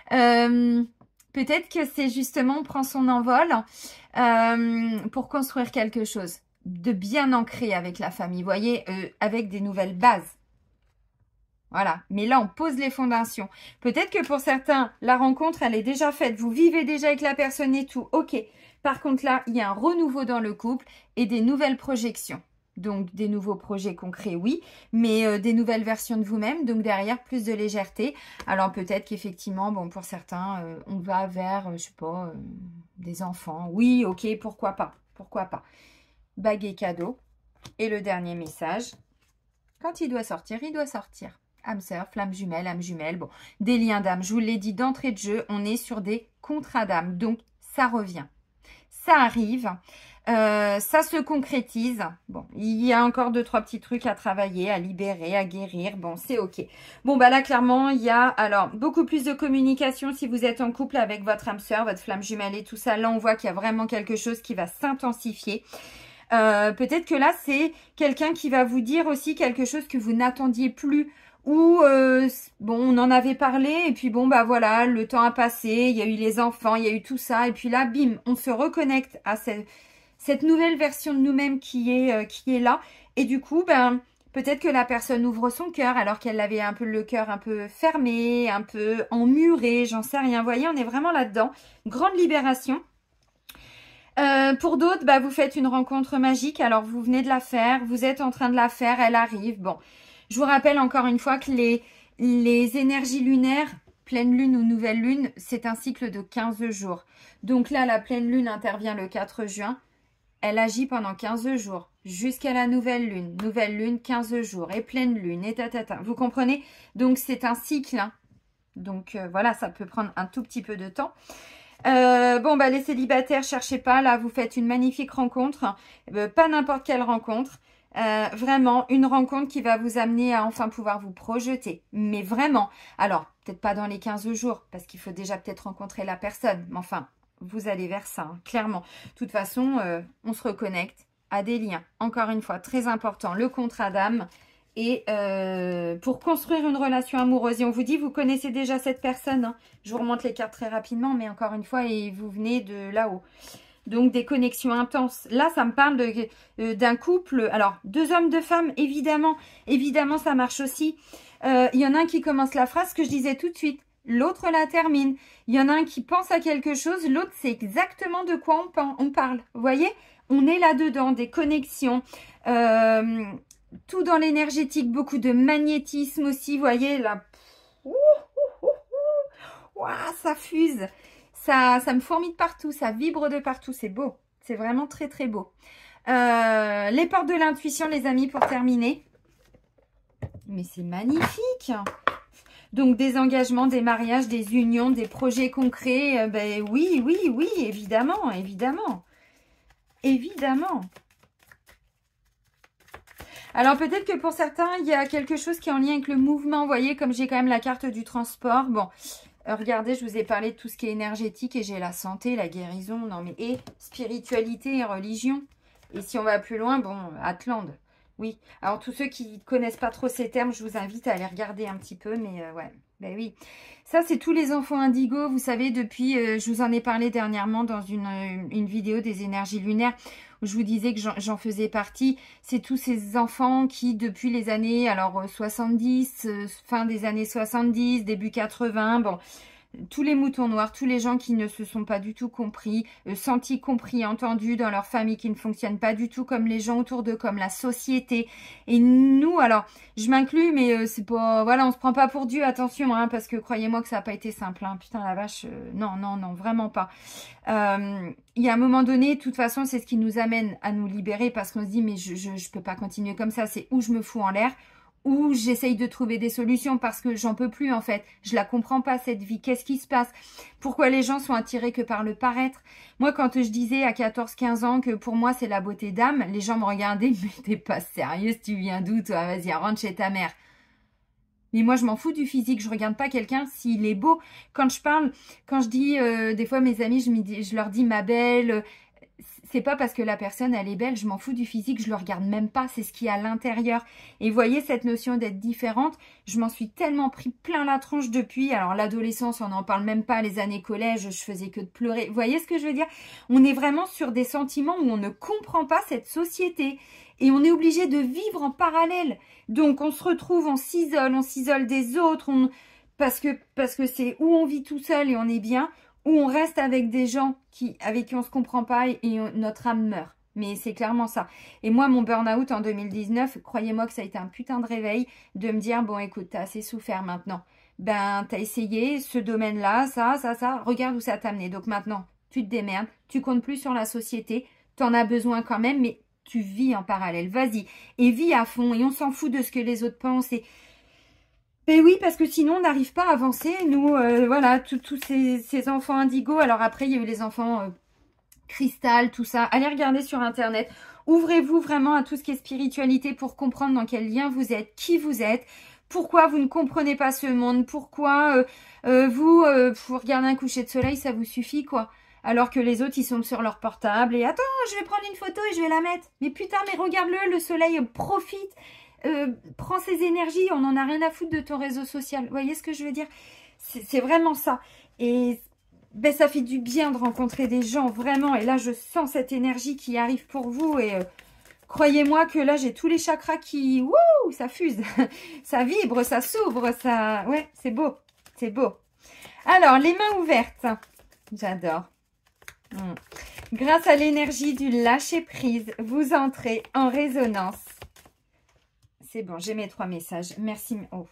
Peut-être que c'est justement, on prend son envol pour construire quelque chose de bien ancré avec la famille. Vous voyez, avec des nouvelles bases. Voilà, mais là, on pose les fondations. Peut-être que pour certains, la rencontre, elle est déjà faite. Vous vivez déjà avec la personne et tout. Ok. Par contre, là, il y a un renouveau dans le couple et des nouvelles projections. Donc, des nouveaux projets concrets, oui, mais des nouvelles versions de vous-même. Donc, derrière, plus de légèreté. Alors, peut-être qu'effectivement, bon, pour certains, on va vers, je sais pas, des enfants. Oui, ok, pourquoi pas. Pourquoi pas. Bague et cadeau. Et le dernier message. Quand il doit sortir, il doit sortir. Âme sœur, flamme jumelle, bon, des liens d'âme. Je vous l'ai dit d'entrée de jeu, on est sur des contrats d'âme. Donc, ça revient. Ça arrive. Ça se concrétise. Bon, il y a encore 2-3 petits trucs à travailler, à libérer, à guérir. Bon, c'est ok. Bon, bah là, clairement, il y a alors beaucoup plus de communication si vous êtes en couple avec votre âme sœur, votre flamme jumelle et tout ça. Là, on voit qu'il y a vraiment quelque chose qui va s'intensifier. Peut-être que là, c'est quelqu'un qui va vous dire aussi quelque chose que vous n'attendiez plus. Ou, bon, on en avait parlé, et puis bon, bah voilà, le temps a passé, il y a eu les enfants, il y a eu tout ça, et puis là, bim, on se reconnecte à cette nouvelle version de nous-mêmes qui est là, et du coup, ben, peut-être que la personne ouvre son cœur, alors qu'elle avait un peu le cœur un peu fermé, un peu emmuré, j'en sais rien, vous voyez, on est vraiment là-dedans, grande libération. Pour d'autres, bah, vous faites une rencontre magique, alors vous venez de la faire, vous êtes en train de la faire, elle arrive, bon. Je vous rappelle encore une fois que les énergies lunaires, pleine lune ou nouvelle lune, c'est un cycle de 15 jours. Donc là, la pleine lune intervient le 4 juin. Elle agit pendant 15 jours jusqu'à la nouvelle lune. Nouvelle lune, 15 jours. Et pleine lune, et tatata. Vous comprenez? Donc c'est un cycle. Hein. Donc voilà, ça peut prendre un tout petit peu de temps. Bon, bah les célibataires, cherchez pas. Là, vous faites une magnifique rencontre. Pas n'importe quelle rencontre. Vraiment une rencontre qui va vous amener à enfin pouvoir vous projeter. Mais vraiment, alors peut-être pas dans les 15 jours parce qu'il faut déjà peut-être rencontrer la personne. Mais enfin, vous allez vers ça, hein, clairement. De toute façon, on se reconnecte à des liens. Encore une fois, très important, le contrat d'âme. Et pour construire une relation amoureuse. Et on vous dit, vous connaissez déjà cette personne. Hein. Je vous remonte les cartes très rapidement, mais encore une fois, et vous venez de là-haut. Donc, des connexions intenses. Là, ça me parle d'un couple. Alors, 2 hommes, 2 femmes, évidemment. Évidemment, ça marche aussi. Il y en a un qui commence la phrase que je disais tout de suite. L'autre la termine. Il y en a un qui pense à quelque chose. L'autre, c'est exactement de quoi on parle. Vous voyez? On est là-dedans. Des connexions. Tout dans l'énergétique. Beaucoup de magnétisme aussi. Vous voyez, là. Ouah, ça fuse. Ça me fourmille de partout, ça vibre de partout, c'est beau. C'est vraiment très très beau. Les portes de l'intuition, les amis, pour terminer. Mais c'est magnifique. Donc des engagements, des mariages, des unions, des projets concrets. Ben oui, oui, oui, évidemment, évidemment. Évidemment. Alors peut-être que pour certains, il y a quelque chose qui est en lien avec le mouvement. Vous voyez, comme j'ai quand même la carte du transport. Bon, regardez, je vous ai parlé de tout ce qui est énergétique et j'ai la santé, la guérison, non mais et spiritualité et religion. Et si on va plus loin, bon, Atlante, oui. Alors tous ceux qui ne connaissent pas trop ces termes, je vous invite à aller regarder un petit peu, mais ouais, ben oui. Ça, c'est tous les enfants indigos, vous savez, depuis, je vous en ai parlé dernièrement dans une vidéo des énergies lunaires, où je vous disais que j'en faisais partie. C'est tous ces enfants qui, depuis les années, alors 70, fin des années 70, début 80, bon, tous les moutons noirs, tous les gens qui ne se sont pas du tout compris, sentis, compris, entendus dans leur famille, qui ne fonctionnent pas du tout comme les gens autour d'eux, comme la société. Et nous, alors, je m'inclus, mais c'est pas, voilà, on se prend pas pour Dieu, attention, hein, parce que croyez-moi que ça n'a pas été simple, hein, putain la vache, non, non, non, vraiment pas. Il y a un moment donné, de toute façon, c'est ce qui nous amène à nous libérer, parce qu'on se dit, mais je peux pas continuer comme ça, c'est où je me fous en l'air, où j'essaye de trouver des solutions parce que j'en peux plus en fait. Je la comprends pas cette vie. Qu'est-ce qui se passe? Pourquoi les gens sont attirés que par le paraître? Moi, quand je disais à 14-15 ans que pour moi c'est la beauté d'âme, les gens me regardaient, mais t'es pas sérieuse, tu viens d'où toi? Vas-y, rentre chez ta mère. Mais moi, je m'en fous du physique. Je regarde pas quelqu'un s'il est beau. Quand je dis, des fois mes amis, je leur dis ma belle. C'est pas parce que la personne, elle est belle, je m'en fous du physique, je le regarde même pas, c'est ce qu'il y a à l'intérieur. Et vous voyez, cette notion d'être différente, je m'en suis tellement pris plein la tronche depuis. Alors, l'adolescence, on n'en parle même pas, les années collège, je faisais que de pleurer. Vous voyez ce que je veux dire? On est vraiment sur des sentiments où on ne comprend pas cette société. Et on est obligé de vivre en parallèle. Donc, on se retrouve, on s'isole des autres, parce que c'est où on vit tout seul et on est bien, ou on reste avec des gens avec qui on se comprend pas et notre âme meurt. Mais c'est clairement ça. Et moi, mon burn-out en 2019, croyez-moi que ça a été un putain de réveil de me dire, bon, écoute, t'as assez souffert maintenant. Ben, t'as essayé ce domaine-là, ça, regarde où ça t'a amené. Donc maintenant, tu te démerdes, tu comptes plus sur la société, t'en as besoin quand même, mais tu vis en parallèle. Vas-y, et vis à fond, et on s'en fout de ce que les autres pensent. Et oui, parce que sinon, on n'arrive pas à avancer. Nous, voilà, tous ces enfants indigos. Alors après, il y a eu les enfants cristal, tout ça. Allez regarder sur Internet. Ouvrez-vous vraiment à tout ce qui est spiritualité pour comprendre dans quel lien vous êtes, qui vous êtes, pourquoi vous ne comprenez pas ce monde, pourquoi vous regardez un coucher de soleil, ça vous suffit, quoi. Alors que les autres, ils sont sur leur portable et « Attends, je vais prendre une photo et je vais la mettre. » Mais putain, mais regarde-le, le soleil profite. Prends ces énergies, on n'en a rien à foutre de ton réseau social. Vous voyez ce que je veux dire? C'est vraiment ça. Et ben, ça fait du bien de rencontrer des gens, vraiment. Et là, je sens cette énergie qui arrive pour vous. Et croyez-moi que là, j'ai tous les chakras qui... Wouh, ça fuse. Ça vibre, ça s'ouvre, ça... Ouais, c'est beau. C'est beau. Alors, les mains ouvertes. J'adore. Grâce à l'énergie du lâcher-prise, vous entrez en résonance. C'est bon, j'ai mes 3 messages. Merci. Oh.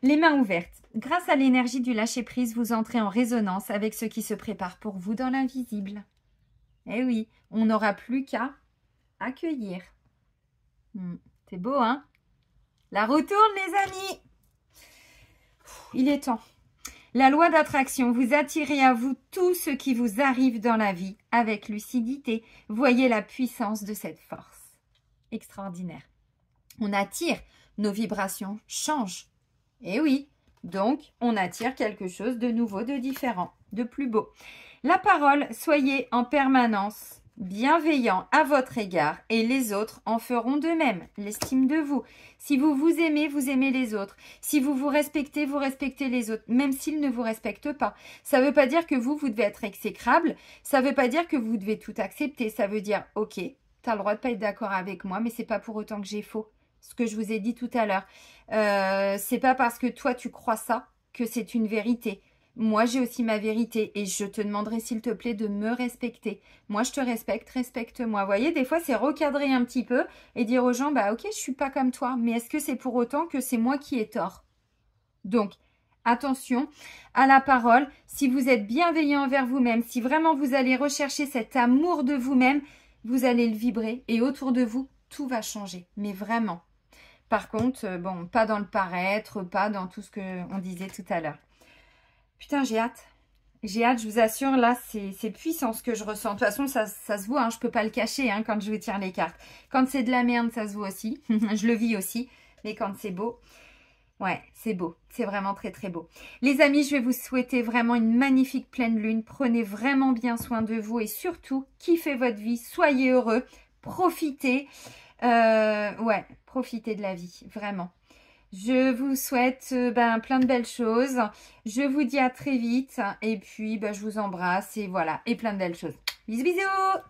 Les mains ouvertes. Grâce à l'énergie du lâcher-prise, vous entrez en résonance avec ce qui se prépare pour vous dans l'invisible. Eh oui, on n'aura plus qu'à accueillir. C'est beau, hein? La roue tourne, les amis. Il est temps. La loi d'attraction, vous attirez à vous tout ce qui vous arrive dans la vie avec lucidité. Voyez la puissance de cette force. Extraordinaire. On attire, nos vibrations changent. Et oui, donc on attire quelque chose de nouveau, de différent, de plus beau. La parole, soyez en permanence bienveillant à votre égard et les autres en feront de même. L'estime de vous. Si vous vous aimez les autres. Si vous vous respectez les autres, même s'ils ne vous respectent pas. Ça ne veut pas dire que vous devez être exécrable. Ça ne veut pas dire que vous devez tout accepter. Ça veut dire, ok, tu as le droit de ne pas être d'accord avec moi, mais c'est pas pour autant que j'ai faux. Ce que je vous ai dit tout à l'heure. C'est pas parce que toi tu crois ça que c'est une vérité. Moi j'ai aussi ma vérité et je te demanderai s'il te plaît de me respecter. Moi je te respecte, respecte-moi. Vous voyez, des fois c'est recadrer un petit peu et dire aux gens, bah ok, je suis pas comme toi, mais est-ce que c'est pour autant que c'est moi qui ai tort? Donc, attention à la parole. Si vous êtes bienveillant envers vous-même, si vraiment vous allez rechercher cet amour de vous-même, vous allez le vibrer et autour de vous, tout va changer. Mais vraiment. Par contre, bon, pas dans le paraître, pas dans tout ce qu'on disait tout à l'heure. Putain, j'ai hâte. J'ai hâte, je vous assure, là, c'est puissant ce que je ressens. De toute façon, ça se voit, hein, je peux pas le cacher hein, quand je vous tire les cartes. Quand c'est de la merde, ça se voit aussi. Je le vis aussi. Mais quand c'est beau, ouais, c'est beau. C'est vraiment très, très beau. Les amis, je vais vous souhaiter vraiment une magnifique pleine lune. Prenez vraiment bien soin de vous et surtout, kiffez votre vie. Soyez heureux. Profitez. Ouais, profitez de la vie, vraiment. Je vous souhaite plein de belles choses. Je vous dis à très vite. Et puis, je vous embrasse et voilà. Et plein de belles choses. Bisous, bisous!